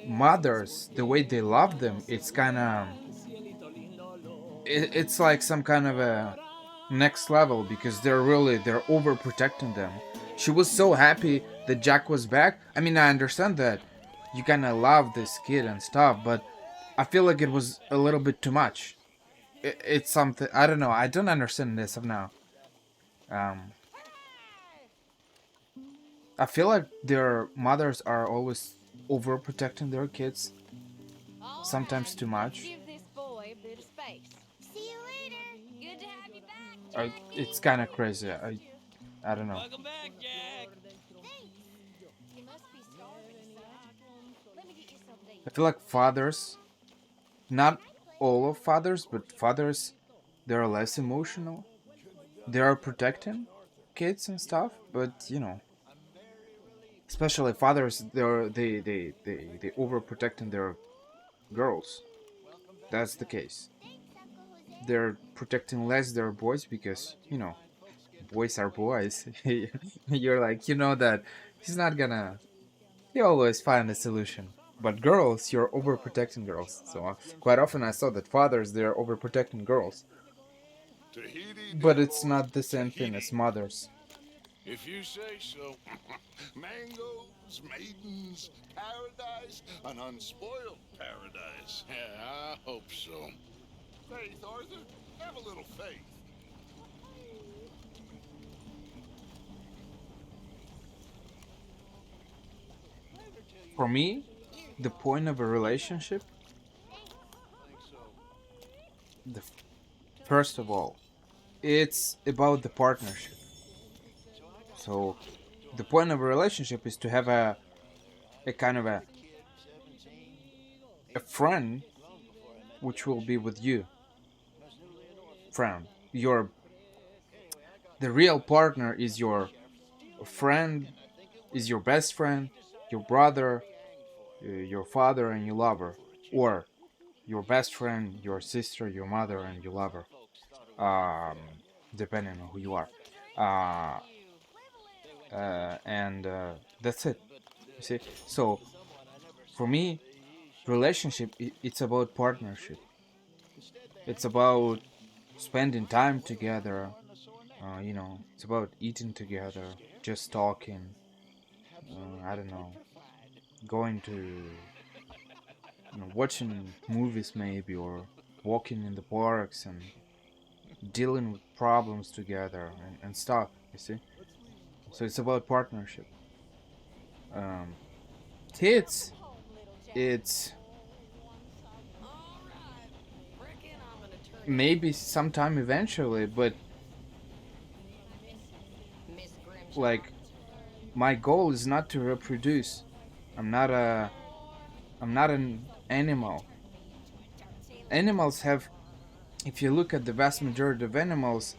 S1: mothers, the way they love them, it's kind of it's like some kind of a next level, because they're overprotecting them. She was so happy that Jack was back. I mean, I understand that you kind of love this kid and stuff, but I feel like it was a little bit too much. It's something, I don't know, I don't understand this of now. I feel like their mothers are always overprotecting their kids, sometimes too much.
S17: Give this boy a bit of space. See you later. Good to have you back.
S1: It's kind of crazy. I don't know.
S17: Welcome back, Jack. Thanks. You must be starving, son. Let me get you something.
S1: I feel like fathers, not all of fathers, but fathers, they're less emotional. They are protecting kids and stuff, but you know, especially fathers, they overprotecting their girls. That's the case. They're protecting less their boys because, you know, boys are boys. You're like, you know that he's not gonna. He always find a solution. But girls, you're overprotecting girls. So quite often I saw that fathers, they're overprotecting girls. But it's not the same thing as mothers.
S3: If you say so. Mangoes, maidens, paradise, an unspoiled paradise.
S5: Yeah, I hope so.
S3: Faith, Arthur, have a little faith.
S1: For me, the point of a relationship, first of all, it's about the partnership. So the point of a relationship is to have a kind of a friend which will be with you. Friend. The real partner is your friend, is your best friend, your brother, your father and your lover, or your best friend, your sister, your mother and your lover, depending on who you are. And that's it. You see, so for me, relationship, it's about partnership. It's about spending time together. You know, it's about eating together, just talking. I don't know, going to, you know, watching movies maybe, or walking in the parks and dealing with problems together and stuff. You see, so it's about partnership. Kids, it's maybe sometime eventually, but like, my goal is not to reproduce. I'm not an animal. Animals have, if you look at the vast majority of animals,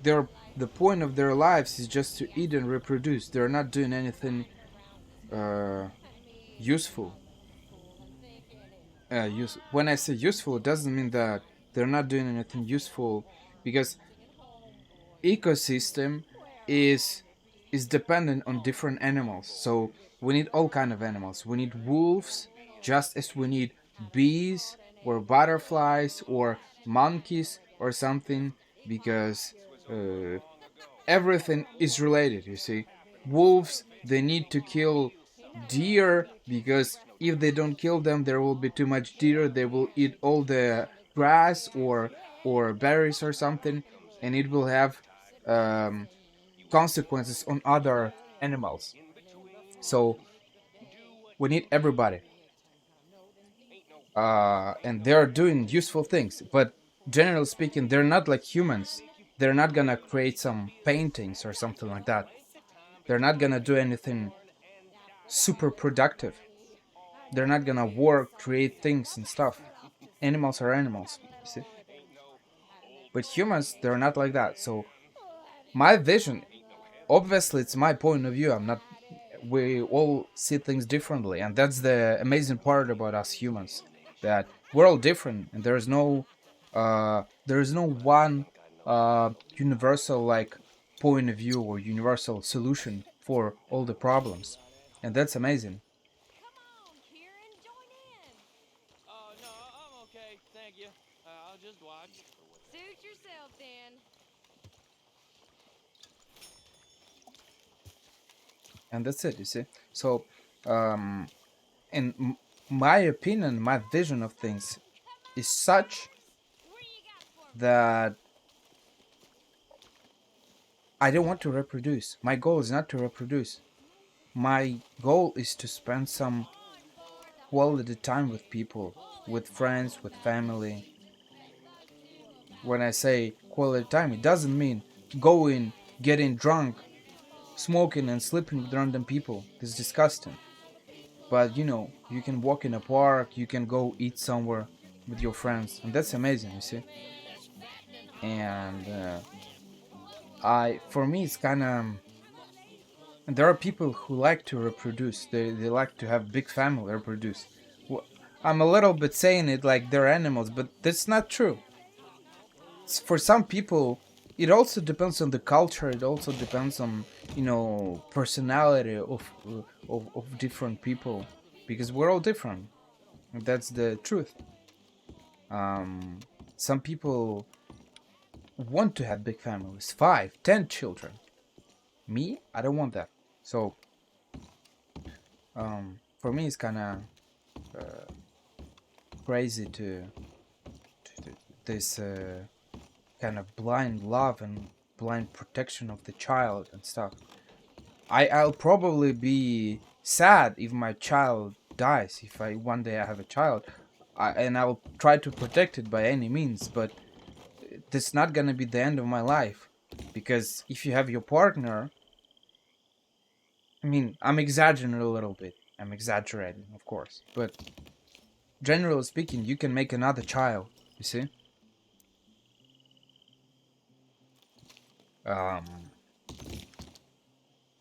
S1: the point of their lives is just to eat and reproduce. They're not doing anything useful. When I say useful, it doesn't mean that they're not doing anything useful, because ecosystem is dependent on different animals. So we need all kind of animals. We need wolves, just as we need bees or butterflies or monkeys or something, because everything is related, you see. Wolves, they need to kill deer, because if they don't kill them, there will be too much deer. They will eat all the grass or berries or something, and it will have consequences on other animals. So we need everybody, and they're doing useful things. But generally speaking, they're not like humans. They're not gonna create some paintings or something like that. They're not gonna do anything super productive. They're not gonna work, create things and stuff. Animals are animals, you see. But humans, they're not like that. So my vision, obviously, it's my point of view. I'm not. We all see things differently, and that's the amazing part about us humans. That we're all different, and there's no one universal like point of view or universal solution for all the problems, and that's amazing.
S2: I'll just watch.
S20: Suit yourself, then.
S1: And that's it, you see. So in my opinion, my vision of things is such that I don't want to reproduce. My goal is not to reproduce. My goal is to spend some quality time with people, with friends, with family. When I say quality time, it doesn't mean going, getting drunk, smoking and sleeping with random people. It's disgusting. But you know, you can walk in a park, you can go eat somewhere with your friends, and that's amazing, you see. And for me, it's kind of. And there are people who like to reproduce. They like to have big family reproduce. I'm a little bit saying it like they're animals, but that's not true. For some people, it also depends on the culture. It also depends on, you know, personality of different people, because we're all different. That's the truth. Some people want to have big families, 5, 10 children. Me, I don't want that. So, for me, it's kind of crazy to this kind of blind love and blind protection of the child and stuff. I'll probably be sad if my child dies, if one day I have a child, and I'll try to protect it by any means, but that's not gonna be the end of my life. Because if you have your partner, I mean, I'm exaggerating a little bit. I'm exaggerating, of course, but generally speaking, you can make another child, you see?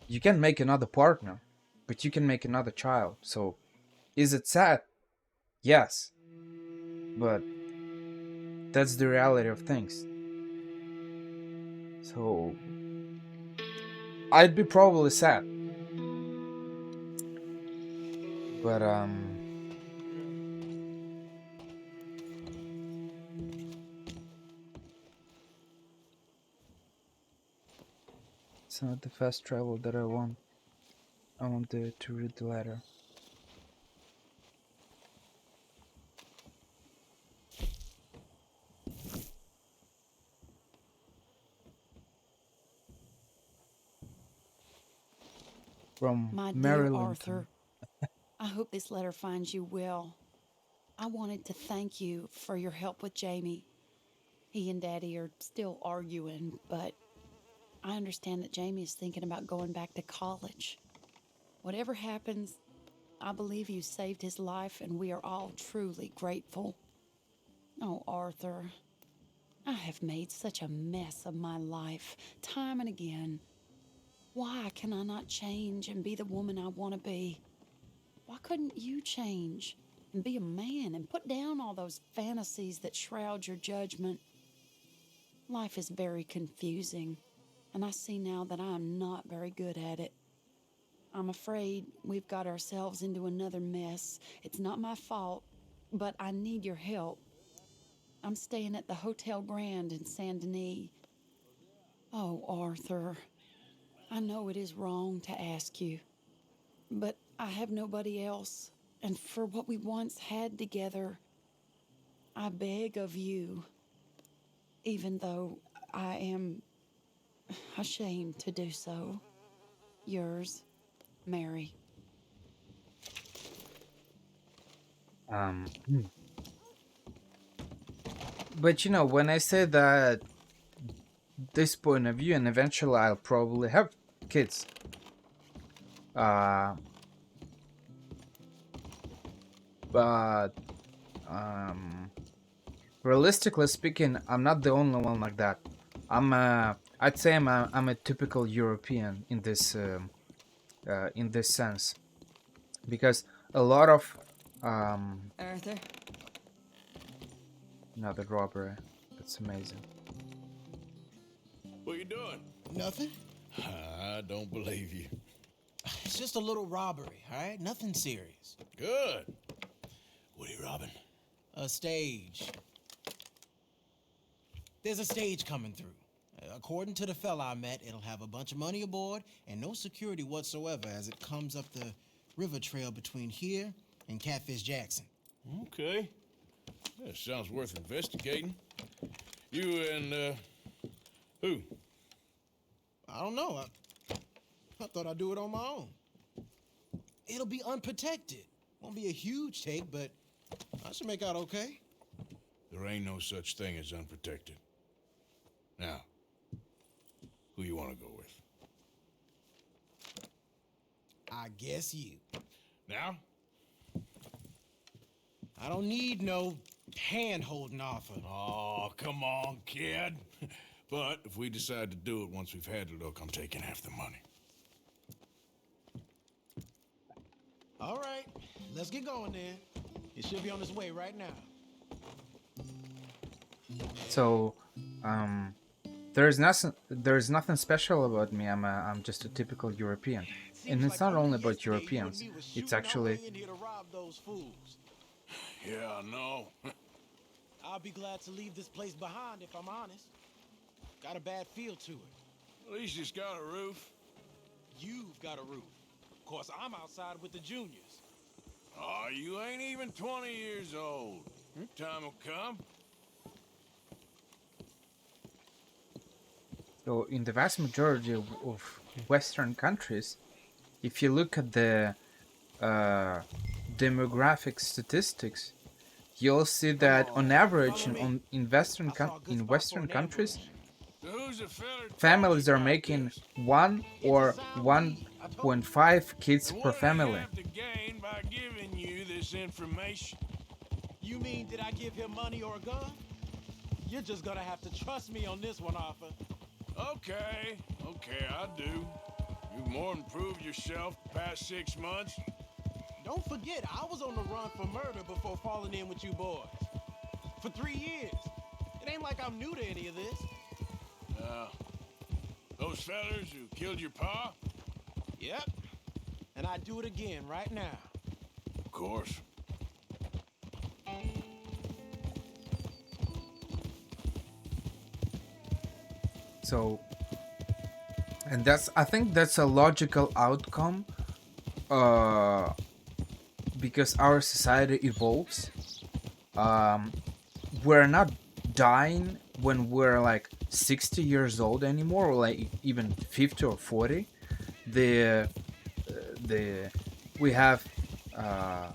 S1: You can make another partner, but you can make another child. So, is it sad? Yes. But that's the reality of things. So, I'd be probably sad. But, it's not the fast travel that I want. I want to read the letter. From
S21: My
S1: Mary
S21: dear
S1: Lincoln.
S21: Arthur, I hope this letter finds you well. I wanted to thank you for your help with Jamie. He and Daddy are still arguing, but I understand that Jamie is thinking about going back to college. Whatever happens, I believe you saved his life, and we are all truly grateful. Oh, Arthur, I have made such a mess of my life, time and again. Why can I not change and be the woman I want to be? Why couldn't you change and be a man and put down all those fantasies that shroud your judgment? Life is very confusing, and I see now that I am not very good at it. I'm afraid we've got ourselves into another mess. It's not my fault, but I need your help. I'm staying at the Hotel Grand in Saint Denis. Oh, Arthur, I know it is wrong to ask you, but I have nobody else, and for what we once had together, I beg of you, even though I am ashamed to do so. Yours, Mary.
S1: But you know, when I say that this point of view, and eventually I'll probably have kids. But realistically speaking, I'm not the only one like that. I'd say I'm a typical European in this sense, because a lot of
S18: Arthur.
S1: another robbery. That's amazing.
S10: What you doing?
S5: Nothing.
S10: I don't believe you.
S5: It's just a little robbery, all right? Nothing serious.
S10: Good. What are you robbing?
S5: A stage. There's a stage coming through. According to the fella I met, it'll have a bunch of money aboard and no security whatsoever as it comes up the river trail between here and Catfish Jackson.
S10: Okay. That sounds worth investigating. You and, who?
S5: I don't know. I thought I'd do it on my own. It'll be unprotected. Won't be a huge take, but I should make out okay.
S10: There ain't no such thing as unprotected. Now, who you want to go with?
S5: I guess you.
S10: Now?
S5: I don't need no hand-holding offer.
S10: Oh, come on, kid. But if we decide to do it once we've had a look, I'm taking half the money.
S5: All right, let's get going then. It should be on its way right now.
S1: So, there's nothing special about me. I'm just a typical European, and it's not only about Europeans. It's actually.
S10: Yeah, I know.
S5: I'll be glad to leave this place behind if I'm honest. Got a bad feel to it.
S10: At least it's got a roof.
S5: You've got a roof. Of course, I'm outside with the juniors.
S10: Oh, you ain't even 20 years old. Your time will come.
S1: So, in the vast majority of Western countries, if you look at the demographic statistics, you'll see that on average in Western countries, families are making 1 or 1.5 kids per family.
S10: By giving you this information.
S5: You mean, did I give him money or a gun? You're just gonna have to trust me on this one, Arthur.
S10: Okay, I do. You've more than proved yourself the past 6 months.
S5: Don't forget, I was on the run for murder before falling in with you boys. For 3 years. It ain't like I'm new to any of this.
S10: Those fellers who killed your pa?
S5: Yep. And I'd do it again right now.
S10: Of course.
S1: So, and I think that's a logical outcome, because our society evolves. We're not dying when we're like 60 years old anymore, or like even 50 or 40. We have a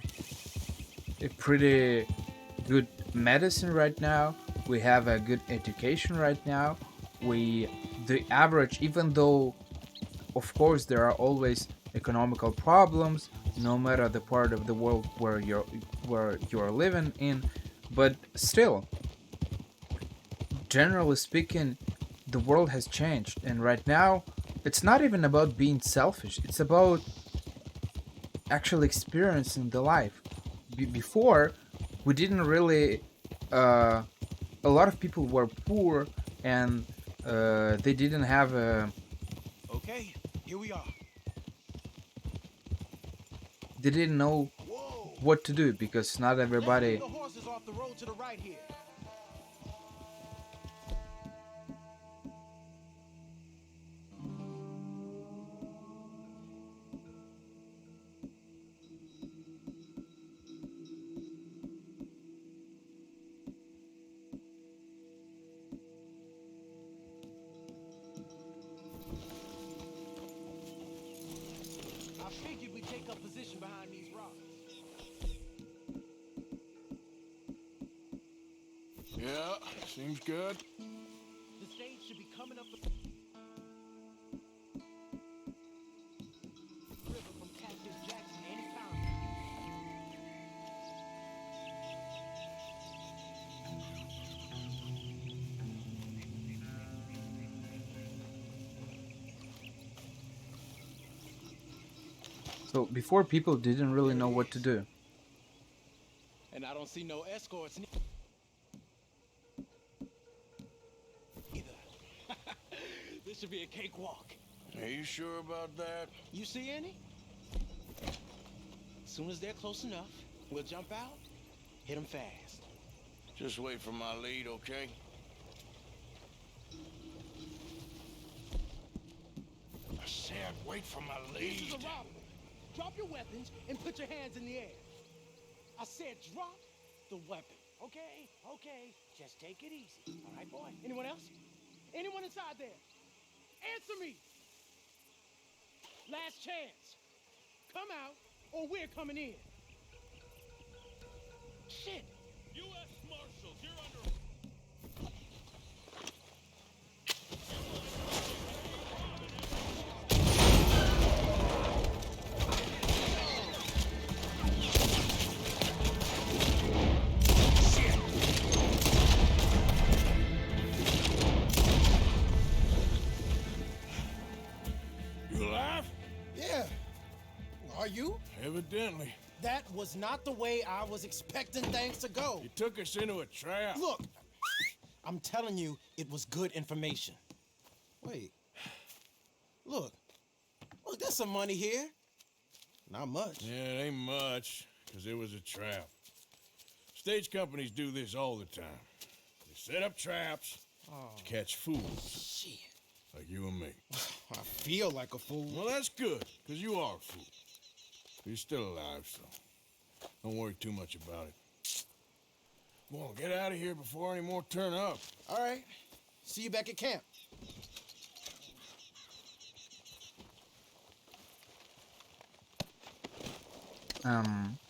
S1: pretty good medicine right now. We have a good education right now. The average, even though of course there are always economical problems, no matter the part of the world where you're living in, but still, generally speaking, the world has changed, and right now it's not even about being selfish. It's about actually experiencing the life. Before, we didn't really. A lot of people were poor, and they didn't have a.
S5: Okay, here we are.
S1: They didn't know what to do because not everybody.
S5: The horses off the road to the right here.
S2: take up position behind these rocks.
S10: Yeah, seems good.
S2: The stage should be coming up the river from Cactus Jackson anytime.
S1: So before, people didn't really know what to do.
S2: And I don't see no escorts either. This should be a cakewalk.
S10: Are you sure about that?
S2: You see any? As soon as they're close enough, we'll jump out, hit them fast.
S10: Just wait for my lead, okay? I said wait for my
S2: This is
S10: lead.
S2: a robbery. Drop your weapons and put your hands in the air. I said drop the weapon. Okay? Okay. Just take it easy. All right, boy? Anyone else? Anyone inside there? Answer me. Last chance. Come out or we're coming in. Shit. U.S. Marshals, you're under...
S10: You alive?
S2: Yeah. Are you?
S10: Evidently.
S2: That was not the way I was expecting things to go.
S10: You took us into a trap.
S2: Look, I'm telling you, it was good information. Wait. Look, there's some money here. Not much.
S10: Yeah, it ain't much, because it was a trap. Stage companies do this all the time. They set up traps to catch fools.
S2: Shit.
S10: Like you and me.
S2: I feel like a fool.
S10: Well, that's good, because you are a fool. But you're still alive, so don't worry too much about it. Come on, get out of here before any more turn up.
S2: All right. See you back at camp.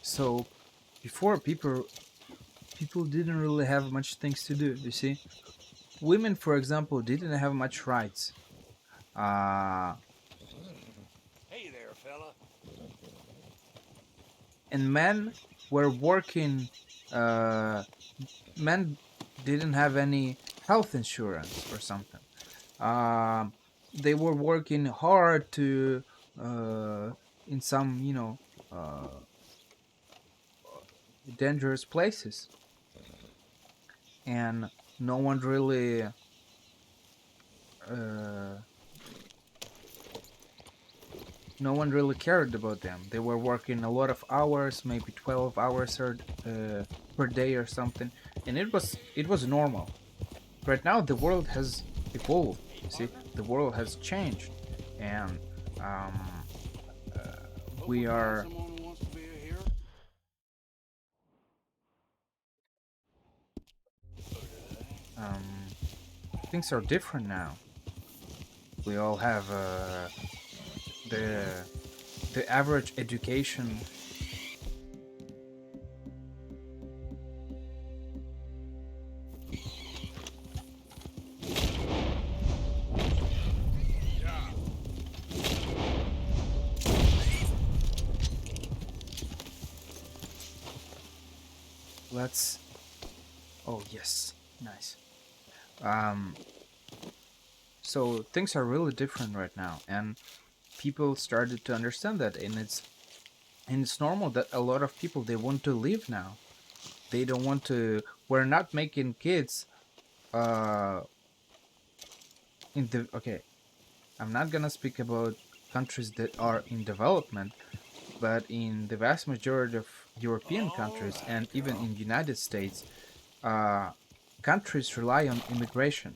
S1: So before, people didn't really have much things to do, you see. Women, for example, didn't have much rights.
S6: Hey there, fella.
S1: And men were working, men didn't have any health insurance or something. They were working hard to, in some, dangerous places. And no one really cared about them. They were working a lot of hours, maybe 12 hours per day or something, and it was normal. Right now the world has evolved. You see, the world has changed, and we are things are different now. We all have the average education. Let's. Oh yes, nice. So things are really different right now, and people started to understand that, and it's normal that a lot of people, they want to leave now. They don't want to. We're not making kids. Okay, I'm not gonna speak about countries that are in development, but in the vast majority of European countries and even in the United States, countries rely on immigration.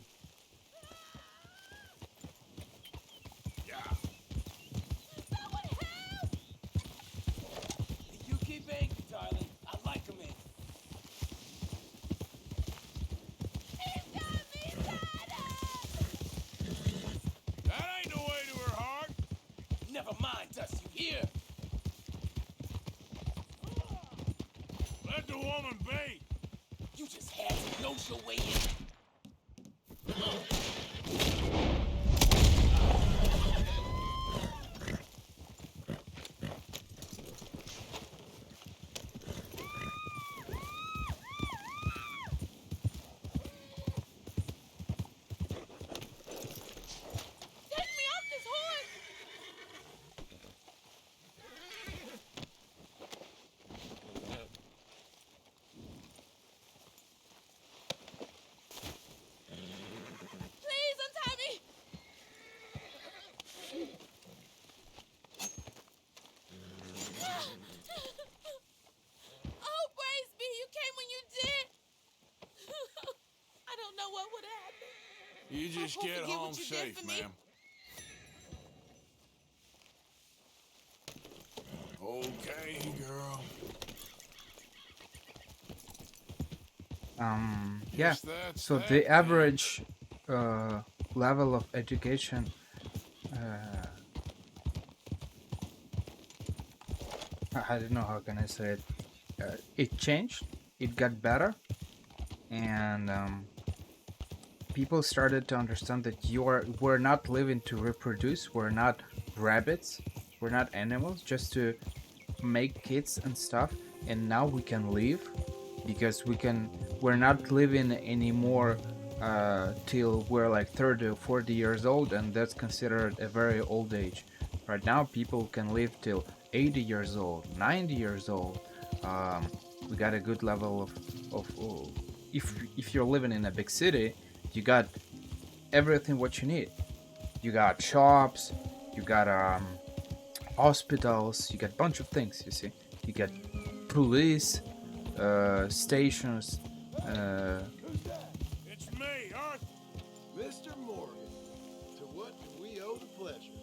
S2: You keep angry, darling. I like him in.
S10: That ain't the way to her heart.
S2: Never mind us, you hear?
S10: Let the woman be.
S9: You just had to nose your way in.
S7: Take me off this horse! Please untie me! Oh, praise be, you came when you did. I don't know what would happen.
S10: You just
S7: won't
S10: get
S7: forget
S10: home
S7: what you did
S10: safe,
S7: for me.
S10: ma'am. Okay, girl.
S1: Yeah.
S10: Guess that's
S1: So
S10: that
S1: the
S10: then.
S1: average level of education I don't know how can I say it. It changed. It got better, and people started to understand that we're not living to reproduce. We're not rabbits. We're not animals just to make kids and stuff. And now we can live because we're not living anymore till we're like 30 or 40 years old, and that's considered a very old age. Right now people can live till 80 years old, 90 years old. We got a good level of if you're living in a big city, you got everything what you need. You got shops, you got hospitals, you got a bunch of things, you see. You got police stations.
S10: It's me, Arthur.
S4: Mr. Morgan, to what do we owe the pleasure?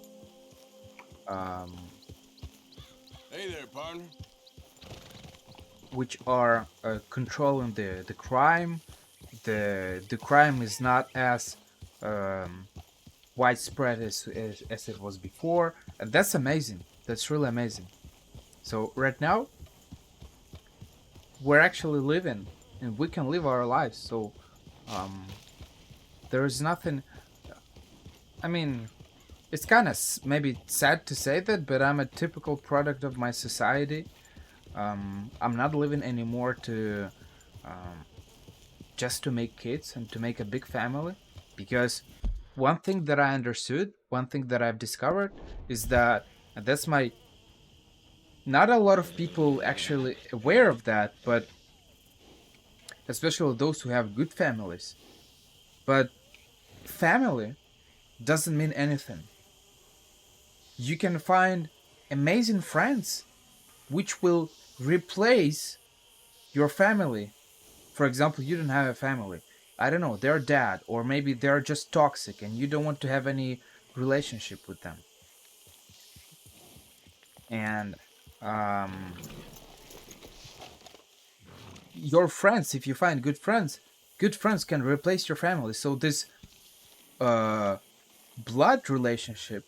S10: Hey there, partner.
S1: Which are controlling the crime. The crime is not as widespread as it was before, and that's amazing. That's really amazing. So right now we're actually living, and we can live our lives. So there is nothing. I mean, it's kind of maybe sad to say that, but I'm a typical product of my society. I'm not living anymore to just to make kids and to make a big family, because one thing that I understood, one thing that I've discovered is that, and that's my, not a lot of people actually aware of that, but especially those who have good families, but family doesn't mean anything. You can find amazing friends which will replace your family. For example, you don't have a family. I don't know, they're dead, or maybe they're just toxic and you don't want to have any relationship with them. And your friends, if you find good friends can replace your family. So this blood relationship,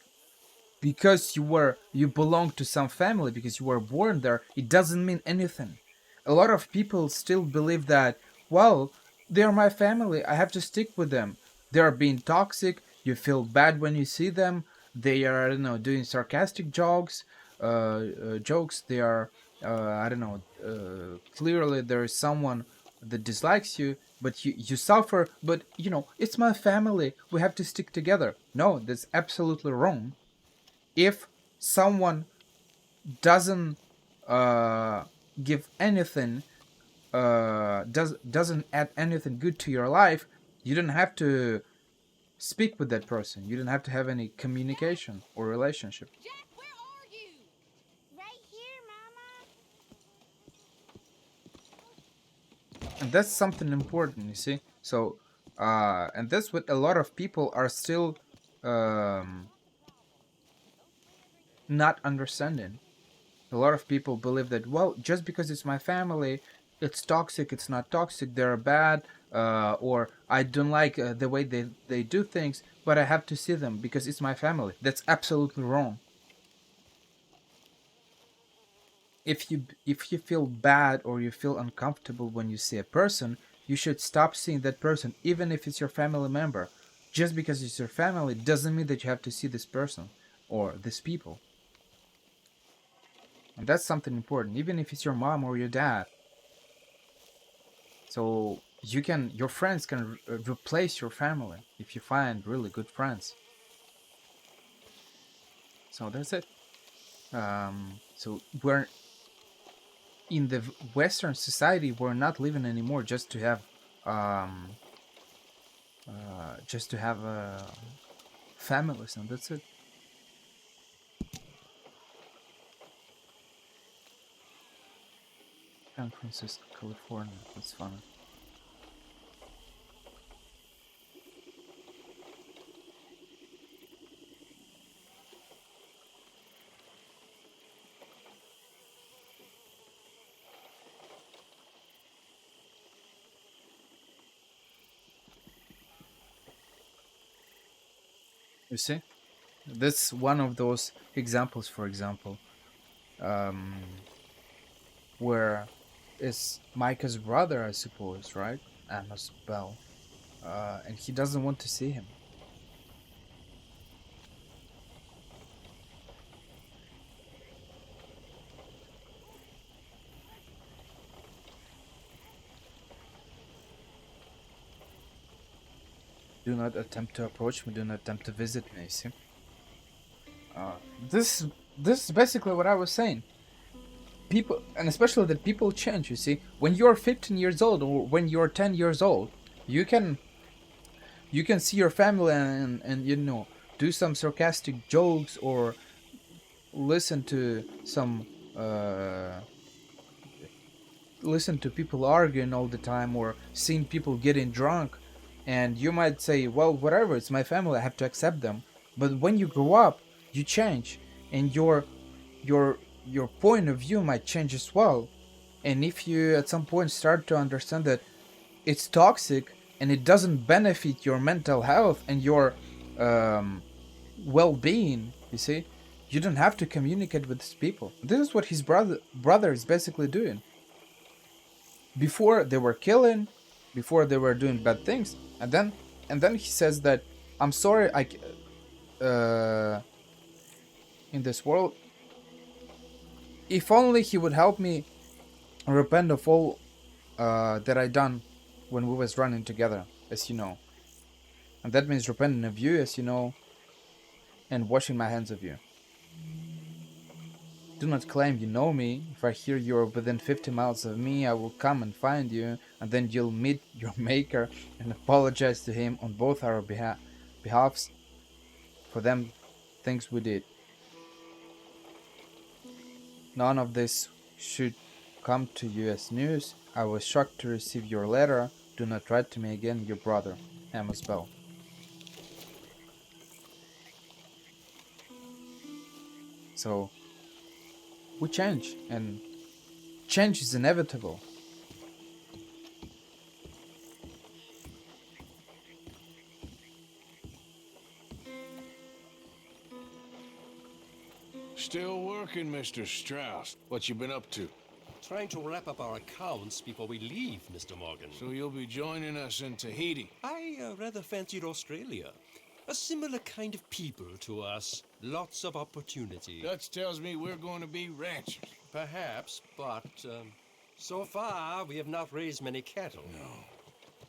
S1: because you belong to some family, because you were born there, it doesn't mean anything. A lot of people still believe that, well, they're my family, I have to stick with them. They're being toxic, you feel bad when you see them, they are, I don't know, doing sarcastic jokes, they are, I don't know, clearly there is someone that dislikes you, but you suffer, but, you know, it's my family, we have to stick together. No, that's absolutely wrong. If someone doesn't give anything, doesn't add anything good to your life, you don't have to speak with that person. You don't have to have any communication or relationship.
S17: Jack, where are you? Right here, Mama.
S1: And that's something important, you see. So, and that's what a lot of people are still not understanding. A lot of people believe that, well, just because it's my family, it's toxic, it's not toxic, they're bad, or I don't like the way they do things, but I have to see them because it's my family. That's absolutely wrong. if you feel bad or you feel uncomfortable when you see a person, you should stop seeing that person, even if it's your family member. Just because it's your family doesn't mean that you have to see this person or these people. And that's something important, even if it's your mom or your dad. So your friends can replace your family if you find really good friends. So that's it. So we're in the Western society, we're not living anymore just to have families, and that's it. San Francisco, California. That's funny. You see, that's one of those examples. For example, where is Micah's brother, I suppose, right? Amos Bell, and he doesn't want to see him. Do not attempt to approach me. Do not attempt to visit me. See, this is basically what I was saying. People, and especially that people change. You see, when you're 15 years old or when you're 10 years old, you can see your family and do some sarcastic jokes or listen to some listen to people arguing all the time or seeing people getting drunk, and you might say, well, whatever, it's my family, I have to accept them. But when you grow up, you change, and your point of view might change as well. And if you at some point start to understand that it's toxic and it doesn't benefit your mental health and your well-being, you see, you don't have to communicate with these people. This is what his brother is basically doing. Before they were killing, before they were doing bad things, and then he says that I'm sorry, in this world, if only he would help me repent of all that I done when we was running together, as you know. And that means repenting of you, as you know, and washing my hands of you. Do not claim you know me. If I hear you're within 50 miles of me, I will come and find you, and then you'll meet your maker and apologize to him on both our behalves for them things we did. None of this should come to you as news. I was shocked to receive your letter. Do not write to me again, your brother, Amos Bell. So, we change, and change is inevitable.
S10: Still working, Mr. Strauss. What you been up to?
S11: Trying to wrap up our accounts before we leave, Mr. Morgan.
S10: So you'll be joining us in Tahiti?
S11: I rather fancied Australia. A similar kind of people to us. Lots of opportunity.
S10: Dutch tells me we're going to be ranchers.
S11: Perhaps, but so far we have not raised many cattle.
S10: No.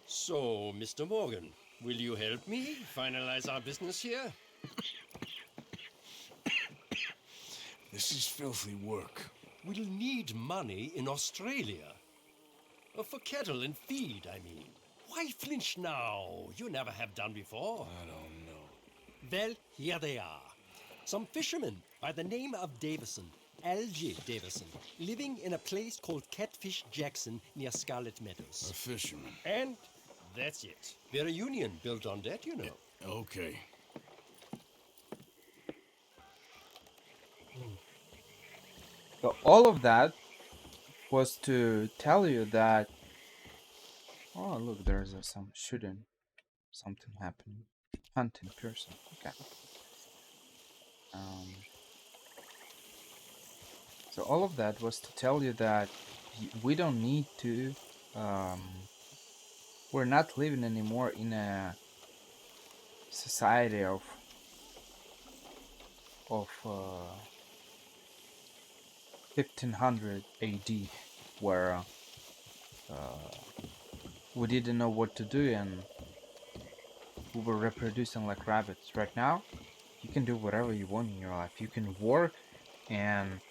S11: So, Mr. Morgan, will you help me finalize our business here?
S10: This is filthy work.
S11: We'll need money in Australia. For cattle and feed, I mean. Why flinch now? You never have done before.
S10: I don't know.
S11: Well, here they are. Some fishermen by the name of Davison, Algie Davison, living in a place called Catfish Jackson near Scarlet Meadows.
S10: A fisherman.
S11: And that's it. We're a union built on that, you know.
S10: Okay.
S1: So all of that was to tell you that, oh look, there's some shooting, something happening, hunting person. Okay. So all of that was to tell you that we don't need to. We're not living anymore in a society of 1500 AD, where we didn't know what to do and we were reproducing like rabbits. Right now, you can do whatever you want in your life. You can work and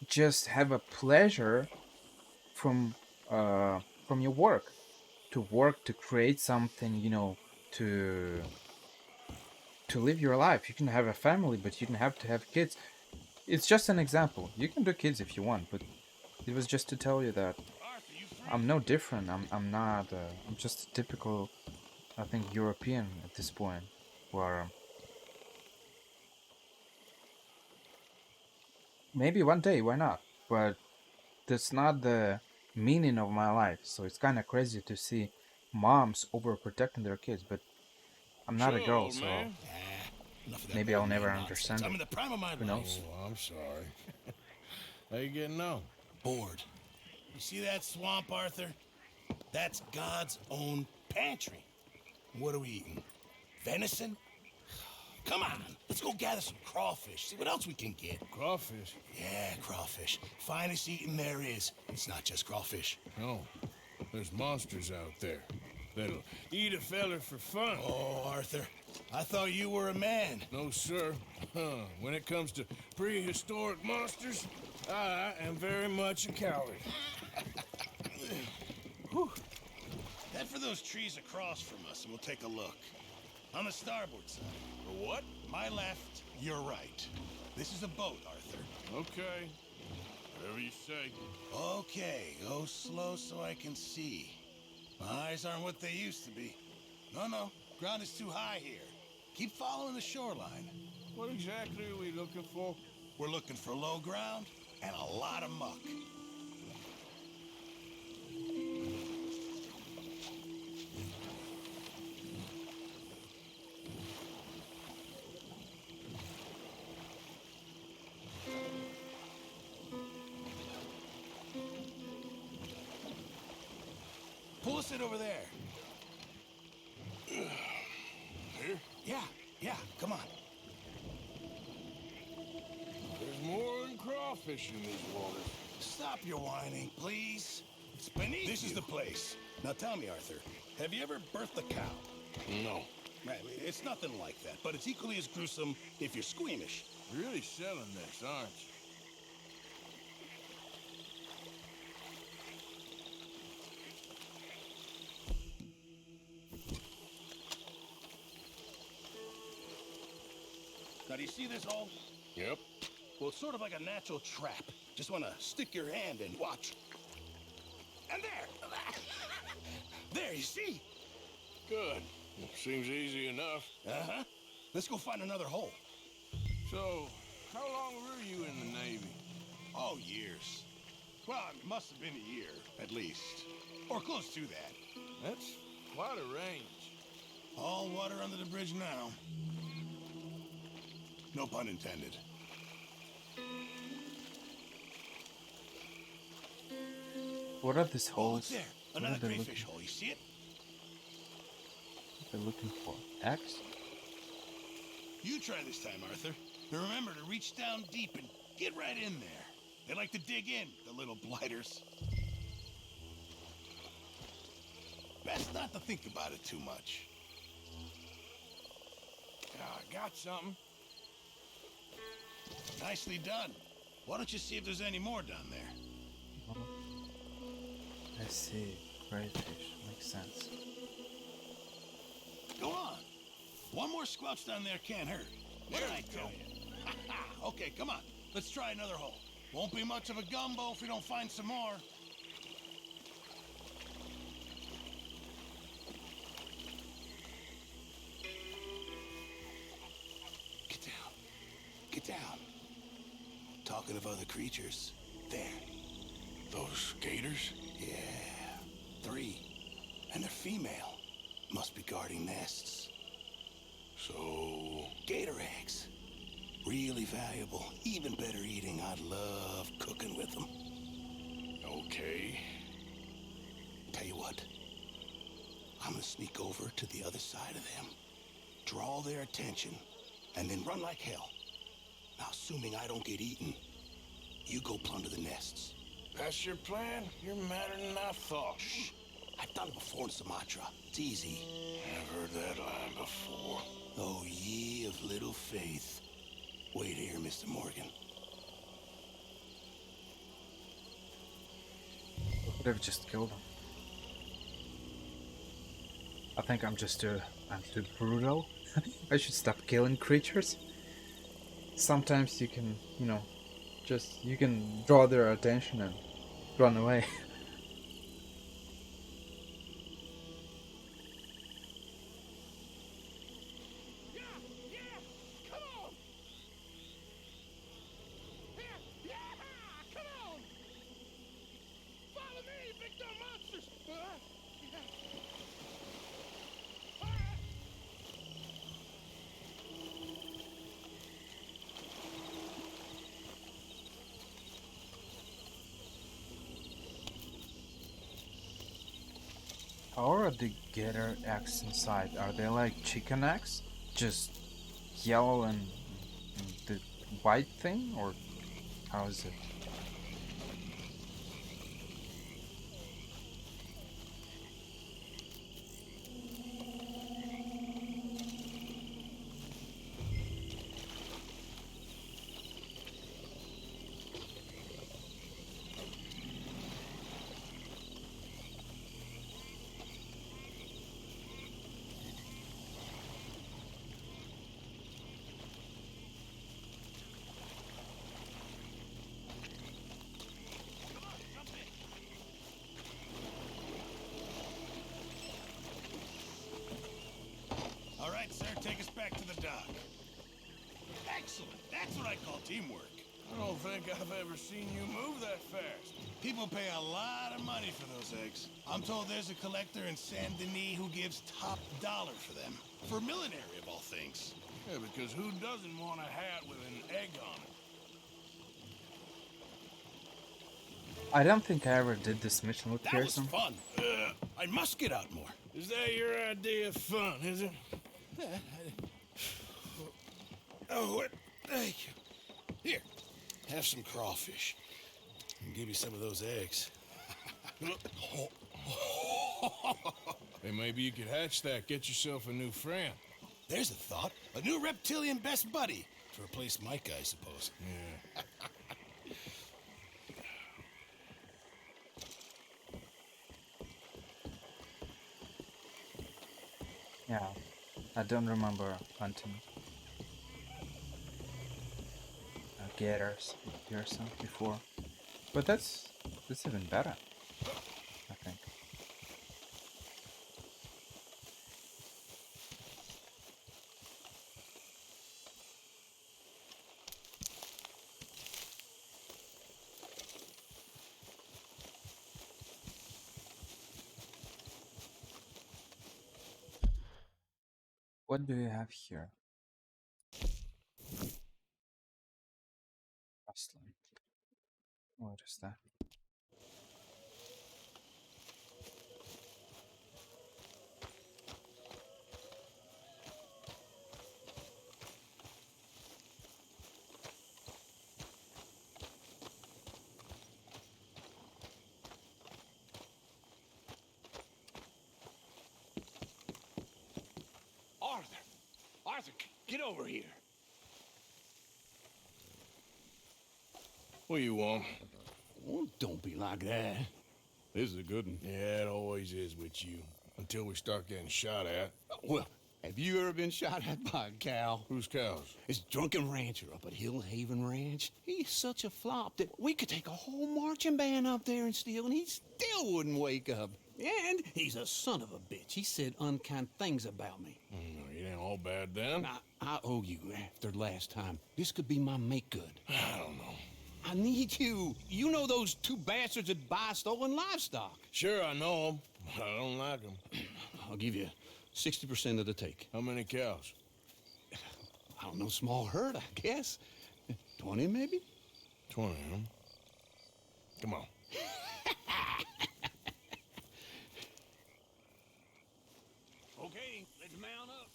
S1: just have a pleasure from your work. To work, to create something, you know, to live your life. You can have a family, but you don't have to have kids. It's just an example. You can do kids if you want, but it was just to tell you that I'm no different. I'm not. I'm just a typical, I think, European at this point, where maybe one day, why not? But that's not the meaning of my life. So it's kind of crazy to see moms overprotecting their kids. But I'm not a girl, so maybe I'll never understand
S5: I'm in
S1: it.
S5: the prime of my
S1: Who knows?
S5: Oh, I'm sorry. How you getting on?
S2: Bored. You see that swamp, Arthur? That's God's own pantry. What are we eating? Venison? Come on, let's go gather some crawfish. See what else we can get.
S5: Crawfish?
S2: Yeah, crawfish. Finest eating there is. It's not just crawfish.
S5: No. There's monsters out there that'll eat a feller for fun.
S2: Oh, Arthur, I thought you were a man.
S5: No, sir. When it comes to prehistoric monsters, I am very much a coward.
S2: Head for those trees across from us and we'll take a look. On the starboard side.
S5: A what?
S2: My left, your right. This is a boat, Arthur.
S5: Okay. Whatever you say.
S2: Okay, go slow so I can see. My eyes aren't what they used to be. No, ground is too high here. Keep following the shoreline.
S5: What exactly are we looking for?
S2: We're looking for low ground and a lot of muck. Pull us in over there.
S5: Here?
S2: Yeah, come on.
S5: There's more than crawfish in these waters.
S2: Stop your whining, please. It's beneath This is the place. Now tell me, Arthur, have you ever birthed a cow?
S5: No.
S2: Right, it's nothing like that, but it's equally as gruesome if you're squeamish.
S5: Really selling this, aren't you?
S2: Now, do you see this hole?
S5: Yep.
S2: Well, it's sort of like a natural trap. Just want to stick your hand in. Watch. And there! There, you see?
S5: Good. Seems easy enough.
S2: Uh-huh. Let's go find another hole.
S5: So, how long were you in the Navy?
S2: Oh, years. Well, it must have been a year, at least. Or close to that.
S5: That's quite a range.
S2: All water under the bridge now. No pun intended.
S1: What are these
S2: Oh,
S1: holes?
S2: it's there.
S1: What
S2: Another
S1: are they
S2: crayfish
S1: looking,
S2: hole. You see it?
S1: they're looking for? X?
S2: You try this time, Arthur. And remember to reach down deep and get right in there. They like to dig in, the little blighters. Best not to think about it too much.
S5: I got something.
S2: Nicely done. Why don't you see if there's any more down there?
S1: I see. Crayfish. Makes sense.
S2: Go on. One more squelch down there can't hurt. What did I tell you? Okay, come on. Let's try another hole. Won't be much of a gumbo if we don't find some more. Get down. Get down. Talking of other creatures. There.
S5: Those gators?
S2: Yeah. 3. And they're female. Must be guarding nests.
S5: So...
S2: Gator eggs.
S9: Really valuable. Even better eating. I love cooking with them.
S5: Okay.
S9: Tell you what. I'm gonna sneak over to the other side of them, draw their attention, and then run like hell. Now, assuming I don't get eaten, you go plunder the nests.
S5: That's your plan? You're madder than I thought.
S9: Shh. I've done it before in Sumatra. It's easy.
S5: I've heard that line before.
S9: Oh, ye of little faith. Wait here, Mr. Morgan.
S1: Could have just killed him. I think I'm too brutal. I should stop killing creatures. Sometimes you can, you know, you can draw their attention and run away. How are the gator eggs inside? Are they like chicken eggs? Just yellow and the white thing? Or how is it?
S5: All right, sir, take us back to the dock. Excellent. That's what I call teamwork. I don't think I've ever seen you move that fast.
S9: People pay a lot of money for those eggs. I'm told there's a collector in Saint Denis who gives top dollar for them. For millinery, of all things.
S5: Yeah, because who doesn't want a hat with an egg on it?
S1: I don't think I ever did this mission with
S5: That
S1: Pearson.
S5: was fun. I must get out more. Is that your idea of fun, is it?
S9: Oh, thank you. Here, have some crawfish. I'll give you some of those eggs.
S5: Hey, maybe you could hatch that, get yourself a new friend.
S9: There's a thought. A new reptilian best buddy. To replace Mike, I suppose.
S5: Yeah.
S1: Yeah, I don't remember hunting gators with Pearson before, but that's even better, I think. What do you have here? Rustling. What is that?
S2: Arthur, get over here.
S5: What do you want?
S9: Oh, don't be like that.
S5: This is a good one. Yeah, it always is with you. Until we start getting shot at.
S9: Well, have you ever been shot at by a cow?
S5: Whose cows?
S9: This drunken rancher up at Hill Haven Ranch. He's such a flop that we could take a whole marching band up there and steal, and he still wouldn't wake up. And he's a son of a bitch. He said unkind things about me.
S5: It ain't all bad then.
S9: I owe you after last time. This could be my make good.
S5: I don't know.
S9: I need you. You know those two bastards that buy stolen livestock.
S5: Sure, I know them. I don't like them.
S9: I'll give you 60% of the take.
S5: How many cows?
S2: I don't know, small herd, I guess. 20 maybe?
S5: 20, huh? Come on.
S2: Okay, let's mount up.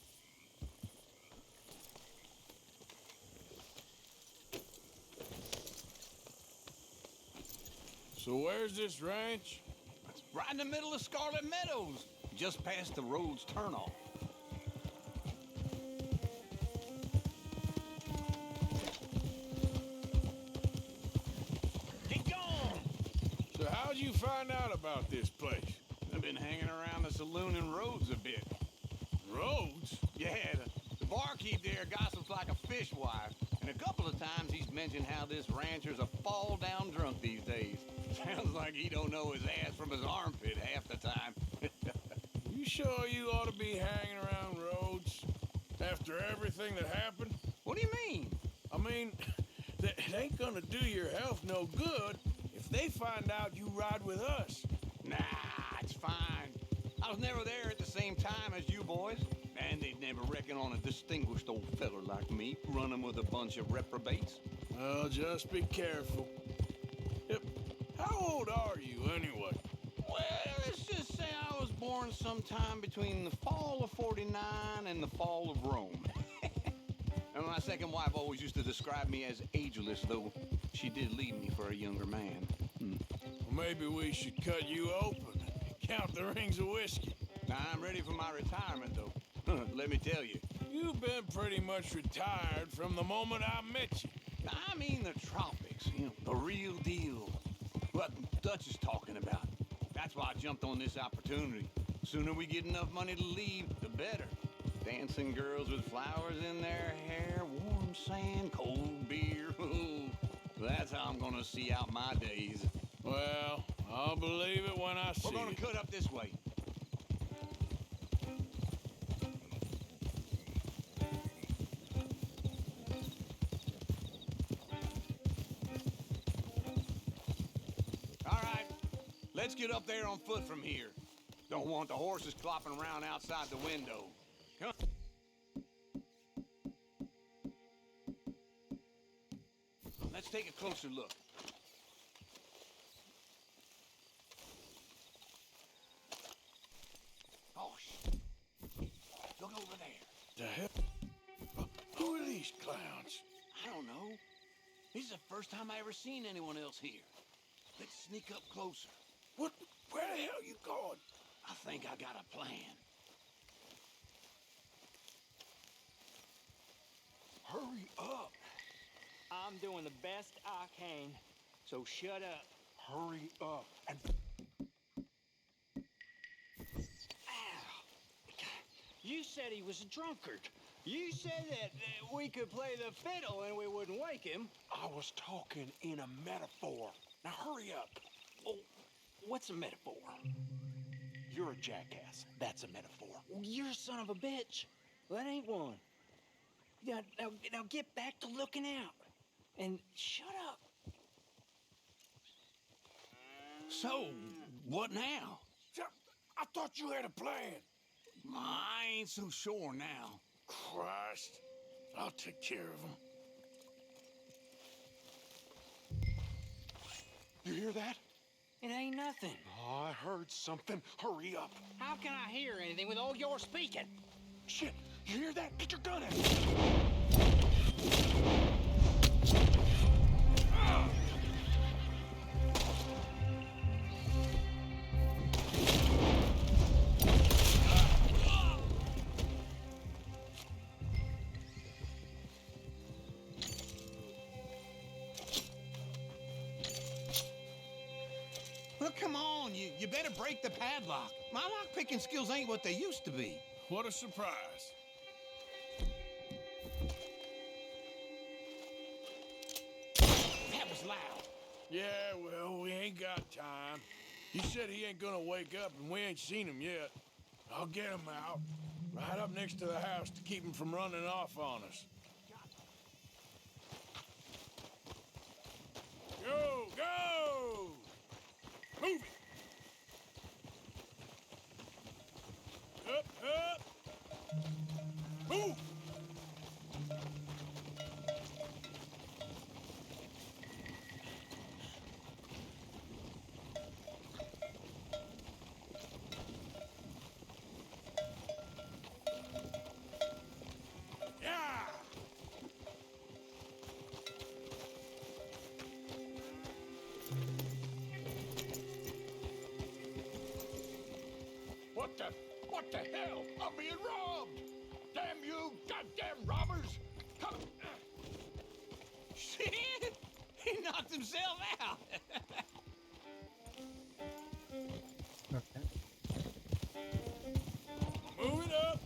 S5: So where's this ranch?
S2: It's right in the middle of Scarlet Meadows, just past the road's turnoff. Get going!
S5: So how'd you find out about this place?
S2: I've been hanging around the saloon and roads a bit.
S5: Roads?
S2: Yeah, the barkeep there gossips like a fishwife, and a couple of times he's mentioned how this rancher's a fall-down drunk these days. Sounds like he don't know his ass from his armpit half the time.
S5: You sure you ought to be hanging around roads after everything that happened?
S2: What do you mean?
S5: I mean, it ain't gonna do your health no good if they find out you ride with us.
S2: Nah, it's fine. I was never there at the same time as you boys, and they'd never reckon on a distinguished old feller like me running with a bunch of reprobates.
S5: Well, just be careful. Yep. How old are you, anyway?
S2: Well, let's just say I was born sometime between the fall of '49 and the fall of Rome. And my second wife always used to describe me as ageless, though she did leave me for a younger man.
S5: Well, maybe we should cut you open and count the rings of whiskey.
S2: I'm ready for my retirement, though. Let me tell you.
S5: You've been pretty much retired from the moment I met you.
S2: I mean the tropics, the real deal. What Dutch is talking about. That's why I jumped on this opportunity. Sooner we get enough money to leave, the better. Dancing girls with flowers in their hair, warm sand, cold beer. That's how I'm gonna see out my days.
S5: Well, I'll believe it when I see it.
S2: We're gonna cut up this way. All right, let's get up there on foot from here. Don't want the horses clopping around outside the window. Come. Let's take a closer look. Oh, look over there.
S5: The hell? Who are these clowns?
S2: I don't know. This is the first time I ever seen anyone else here. Let's sneak up closer.
S5: What? Where the hell you going?
S2: I think I got a plan.
S5: Hurry up.
S6: I'm doing the best I can, so shut up.
S5: Hurry up. And
S6: You said he was a drunkard. You said that we could play the fiddle and we wouldn't wake him.
S5: I was talking in a metaphor. Now hurry up.
S6: Oh, what's a metaphor?
S5: You're a jackass. That's a metaphor.
S6: You're a son of a bitch. Well, that ain't one. Now get back to looking out. And shut up.
S2: So, what now?
S5: I thought you had a plan.
S2: I ain't so sure now.
S5: Christ. I'll take care of him. You hear that?
S6: It ain't nothing.
S5: Oh, I heard something. Hurry up.
S6: How can I hear anything with all your speaking?
S5: Shit, you hear that? Get your gun out.
S2: Well, come on, you better break the padlock. My lock-picking skills ain't what they used to be.
S5: What a surprise.
S2: That was loud.
S5: Yeah, well, we ain't got time. He said he ain't gonna wake up, and we ain't seen him yet. I'll get him out, right up next to the house to keep him from running off on us. Go, go! Move it! Up, up! Move! What the hell? I'm being robbed! Damn you, goddamn robbers! Come.
S6: Shit! He knocked himself out.
S1: Okay.
S10: Move it up.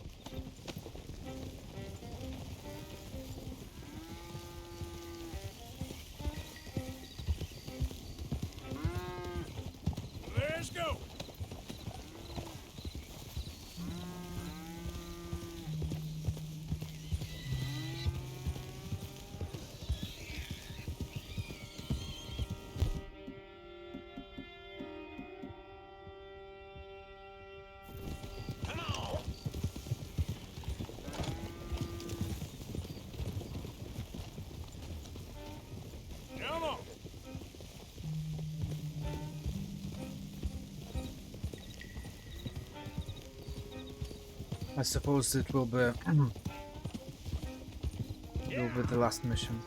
S10: Let's go. Come on.
S1: I suppose it will be the last mission.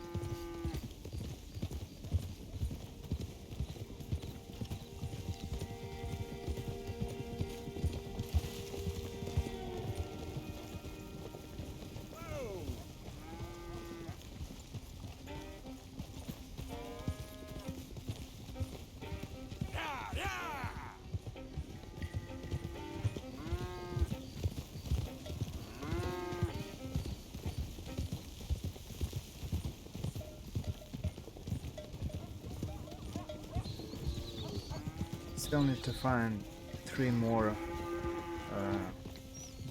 S1: Still need to find 3 more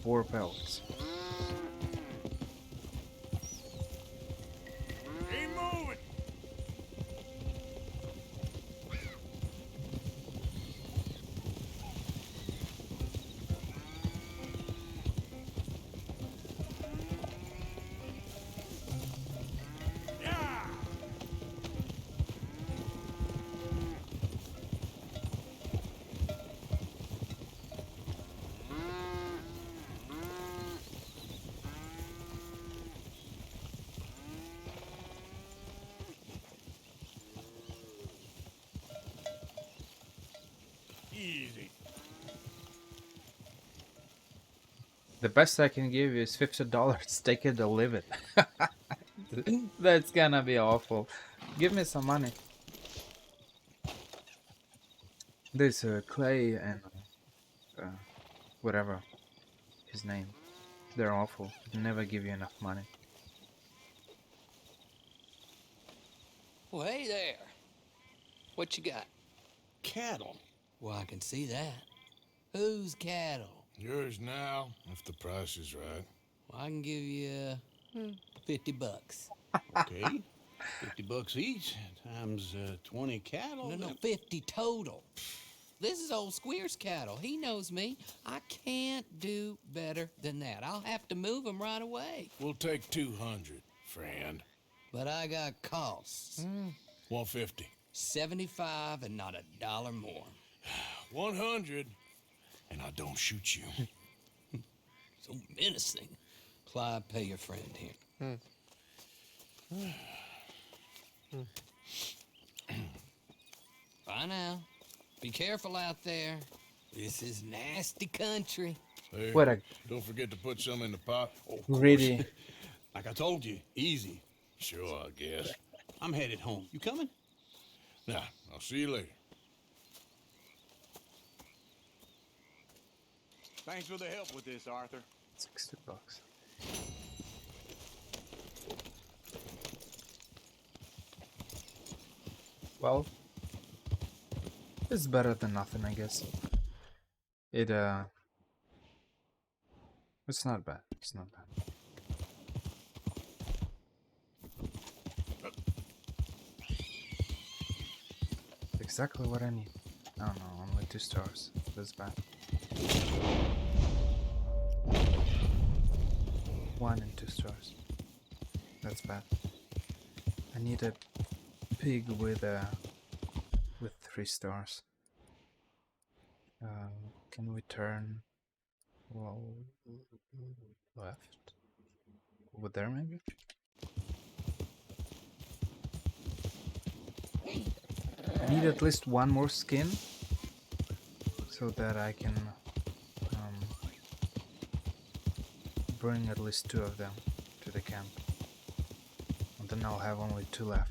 S1: boar pelts.
S10: Keep moving. Easy.
S1: The best I can give you is $50. Take it or leave it. That's gonna be awful. Give me some money. This Clay and whatever his name, they're awful. They never give you enough money.
S6: Well, hey there. What you got?
S5: Cattle.
S6: Well, I can see that. Whose cattle?
S10: Yours now, if the price is right.
S6: Well, I can give you $50.
S5: Okay. $50 each times 20 cattle.
S6: No, 50 total. This is old Squeer's cattle. He knows me. I can't do better than that. I'll have to move him right away.
S10: We'll take 200, friend.
S6: But I got costs.
S10: 150.
S6: 75 and not a dollar more.
S10: 100, and I don't shoot you.
S6: So menacing. Clyde, pay your friend here. Bye now. Be careful out there. This is nasty country.
S10: Hey,
S1: What a
S10: don't forget to put some in the pot.
S5: Oh,
S1: greedy.
S5: Like I told you, easy.
S10: Sure, I guess.
S5: I'm headed home. You coming?
S10: Nah, I'll see you later.
S12: Thanks for the help with this, Arthur.
S1: $60. Well, it's better than nothing, I guess. It's not bad. It's not bad. Exactly what I need. I don't know, only 2 stars. That's bad. 1 and 2 stars. That's bad. I need a pig with 3 stars. Can we turn left? Over there maybe? I need at least 1 more skin so that I can bring at least 2 of them to the camp. And then I'll have only 2 left.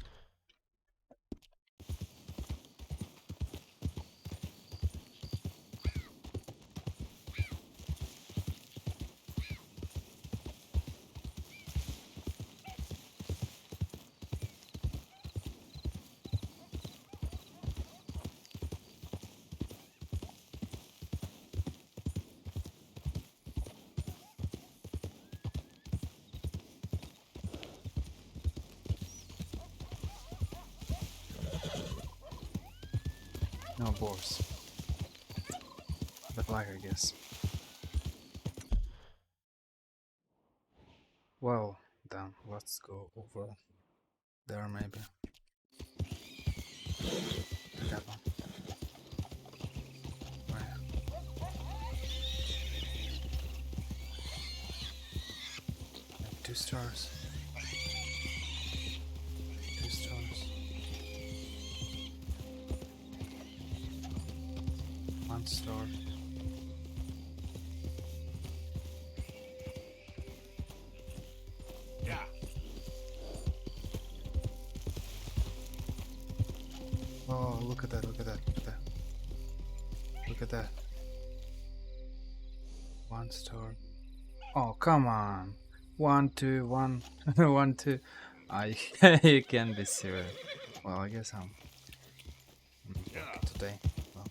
S1: No boars. But like, I guess. Well, then let's go over there maybe. That one. Right. 2 stars. 2 stars. 1 star.
S5: Yeah.
S1: Oh, look at that, look at that, look at that. Look at that. 1 star. Oh, come on. 1, 2, 1, 1, 2. You can't be serious. Well, I guess I'm lucky today. Well.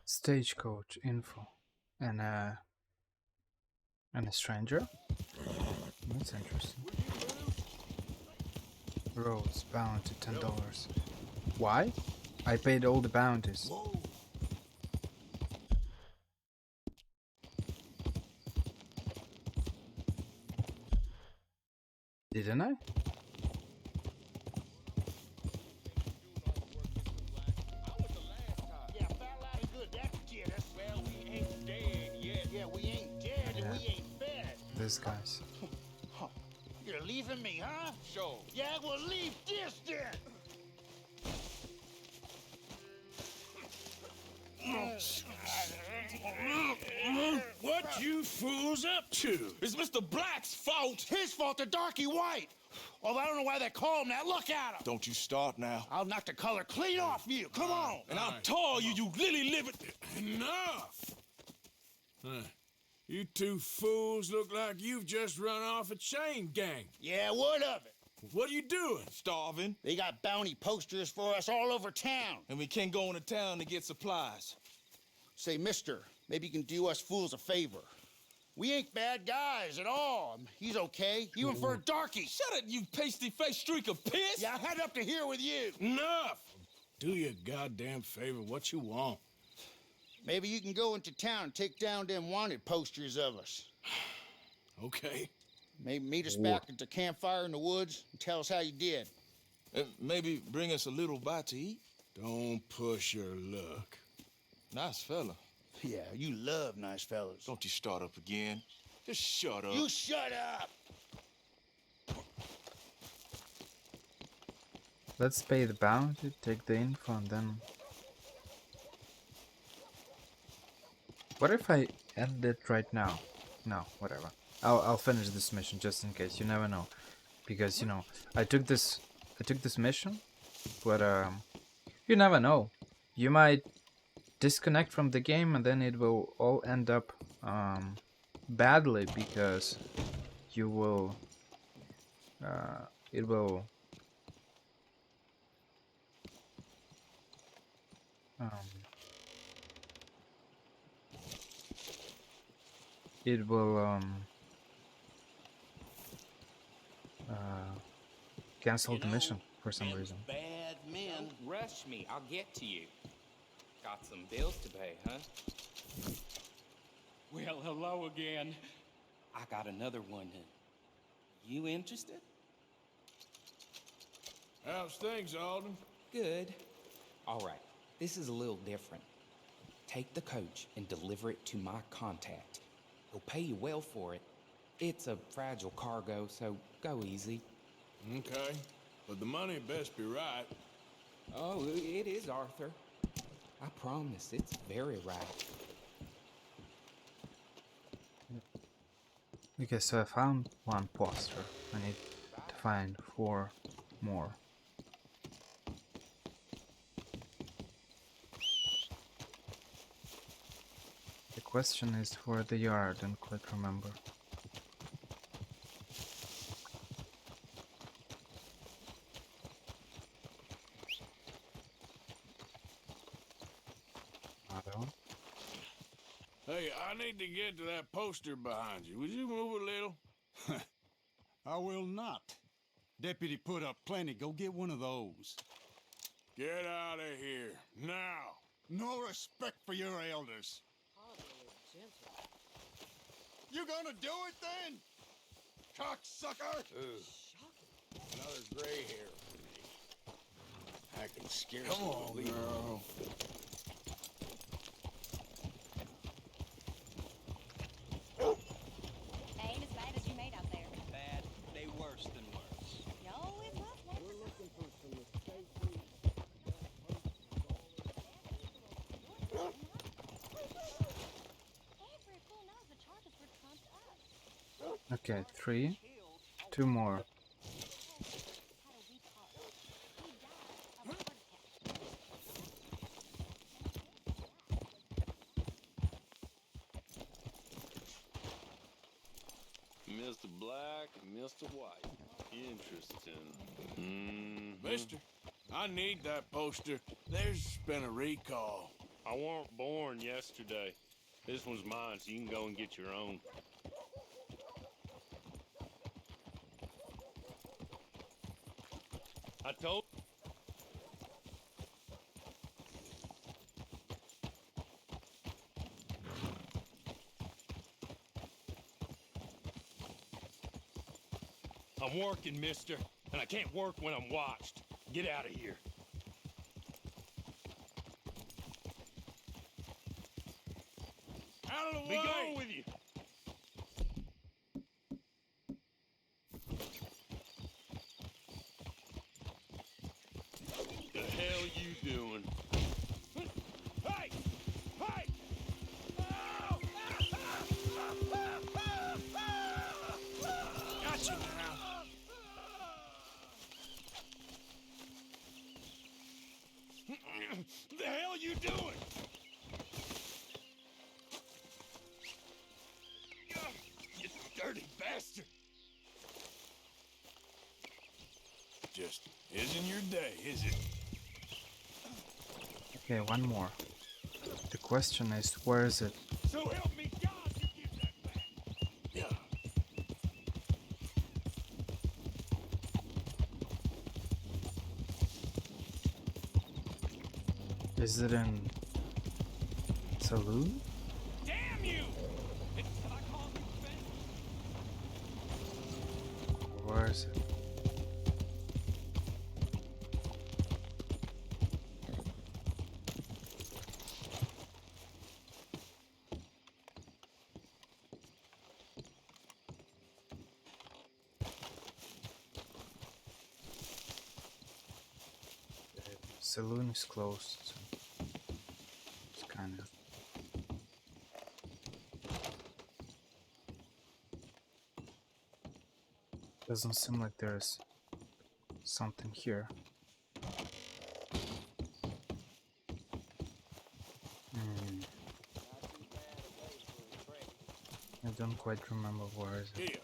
S1: Stagecoach info and a stranger. That's interesting. Roads bounty $10. Why? I paid all the bounties. Didn't I? These guys.
S2: You're leaving me, huh? Sure. Yeah, well, leave this then.
S5: What you fools up to?
S2: It's Mr. Black's fault. His fault, the darky white. Well, I don't know why they call him that. Look at him.
S9: Don't you start now.
S2: I'll knock the color clean off you. Come on.
S5: And I'll tell you, you lily-livered... Enough! Huh. You 2 fools look like you've just run off a chain gang.
S2: Yeah, what of it?
S5: What are you doing?
S9: Starving.
S2: They got bounty posters for us all over town.
S9: And we can't go into town to get supplies.
S2: Say, mister, maybe you can do us fools a favor. We ain't bad guys at all. He's okay. Even for a darky.
S9: Shut it, you pasty-faced streak of piss!
S2: Yeah, I had up to here with you.
S5: Enough! Do your goddamn favor what you want.
S2: Maybe you can go into town and take down them wanted posters of us.
S5: Okay.
S2: Maybe meet us back at the campfire in the woods and tell us how you did.
S9: Maybe bring us a little bite to eat.
S5: Don't push your luck.
S9: Nice fella.
S2: Yeah, you love nice fellas.
S9: Don't you start up again. Just shut up.
S2: You shut up!
S1: Let's pay the bounty, take the info, and then... What if I end it right now? No, whatever. I'll finish this mission just in case. You never know, because you know I took this mission, but you never know. You might disconnect from the game, and then it will all end up badly because you will. It will. It will cancel the mission for some reason.
S14: Bad men. Don't rush me. I'll get to you. Got some bills to pay, huh? Well, hello again. I got another one. You interested?
S5: How's things, Alden?
S14: Good. All right. This is a little different. Take the coach and deliver it to my contact. He'll pay you well for it. It's a fragile cargo, so go easy.
S10: Okay, but the money best be right.
S14: Oh, it is, Arthur. I promise, it's very right.
S1: Okay, so I found one poster. I need to find 4 more. The question is where they are, I don't quite remember. I don't.
S10: Hey, I need to get to that poster behind you. Would you move a little?
S4: I will not. Deputy put up plenty. Go get one of those.
S10: Get out of here, now.
S4: No respect for your elders. You gonna do it then? Cocksucker!
S10: Another gray hair. I can scarcely
S5: Come on,
S10: believe
S5: girl.
S20: Ain't as bad as you made out there.
S13: Bad, they worse than worse.
S20: You always love one.
S2: We're looking for some mistakes.
S20: Every fool knows the charges were trumped up.
S1: Okay, 3. 2 more.
S22: Mr. Black and Mr. White. Interesting.
S10: Mister, I need that poster. There's been a recall.
S22: I weren't born yesterday. This one's mine, so you can go and get your own. I told... I'm working, mister, and I can't work when I'm watched. Get out of here.
S10: Out of the
S22: Be
S10: way!
S22: gone with you. The hell you doing?
S10: Hey! Hey!
S5: Gotcha now.
S10: The hell you doing?
S22: You dirty bastard.
S10: Just isn't your day, is it?
S1: Okay, 1 more. The question is, where is it?
S10: So help me God, you give that back. Yeah.
S1: Is it in saloon?
S10: Damn you!
S1: Where is it? Saloon is closed, so it's kind of... Doesn't seem like there's something here. I don't quite remember where is it.
S10: Here.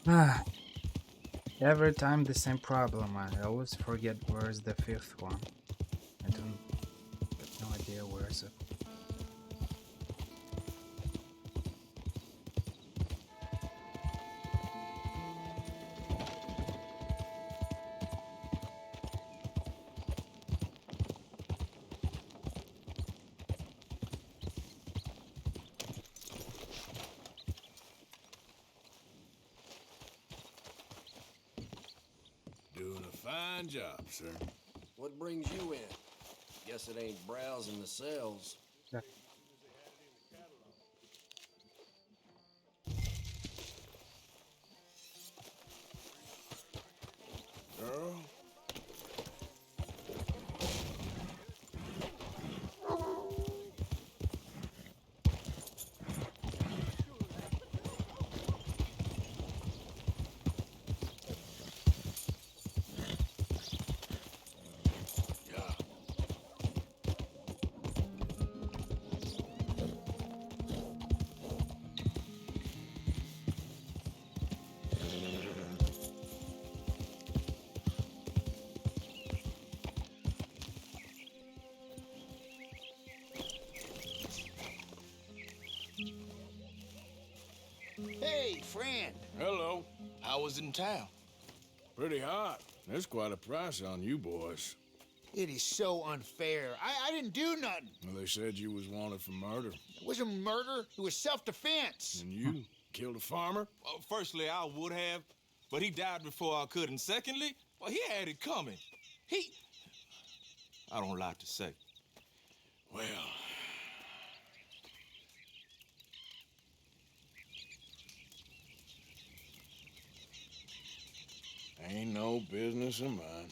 S1: Ah. Every time the same problem. I always forget where's the fifth one. I don't have no idea where is it.
S5: Doing a fine job, sir.
S15: What brings you in? Guess it ain't browsing the cells.
S1: Yeah.
S5: Girl?
S2: Hey, friend.
S5: Hello.
S2: How was it in town?
S5: Pretty hot. There's quite a price on you boys.
S2: It is so unfair. I didn't do nothing.
S5: Well, they said you was wanted for murder.
S2: It wasn't murder. It was self-defense.
S5: And you killed a farmer?
S12: Well, firstly, I would have, but he died before I could. And secondly, well, he had it coming. I don't like to say.
S5: Well, ain't no business of mine.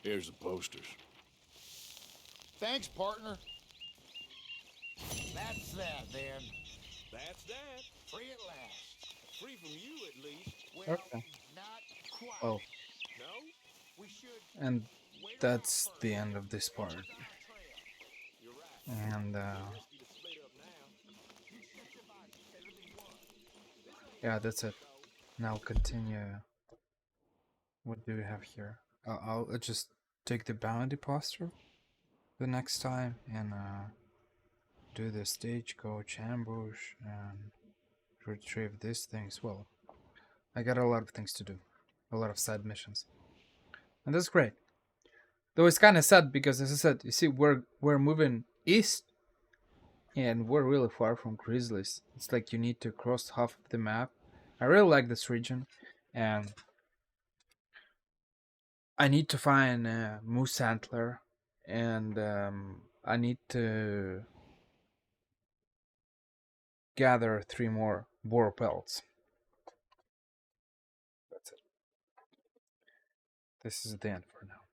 S5: Here's the posters.
S2: Thanks, partner. That's that, then.
S12: That's that.
S2: Free at last.
S12: Free from you, at least.
S2: Well,
S1: Okay.
S2: not quite.
S1: Oh,
S12: No?
S2: We should...
S1: and that's the end of this part. And yeah, that's it. Now continue. What do we have here? I'll just take the bounty poster the next time and do the stagecoach ambush and retrieve these things. Well, I got a lot of things to do, a lot of side missions, and that's great. Though it's kind of sad because, as I said, you see, we're moving east, and we're really far from Grizzlies. It's like you need to cross half of the map. I really like this region, and I need to find Moose Antler, and I need to gather 3 more boar pelts. That's it. This is the end for now.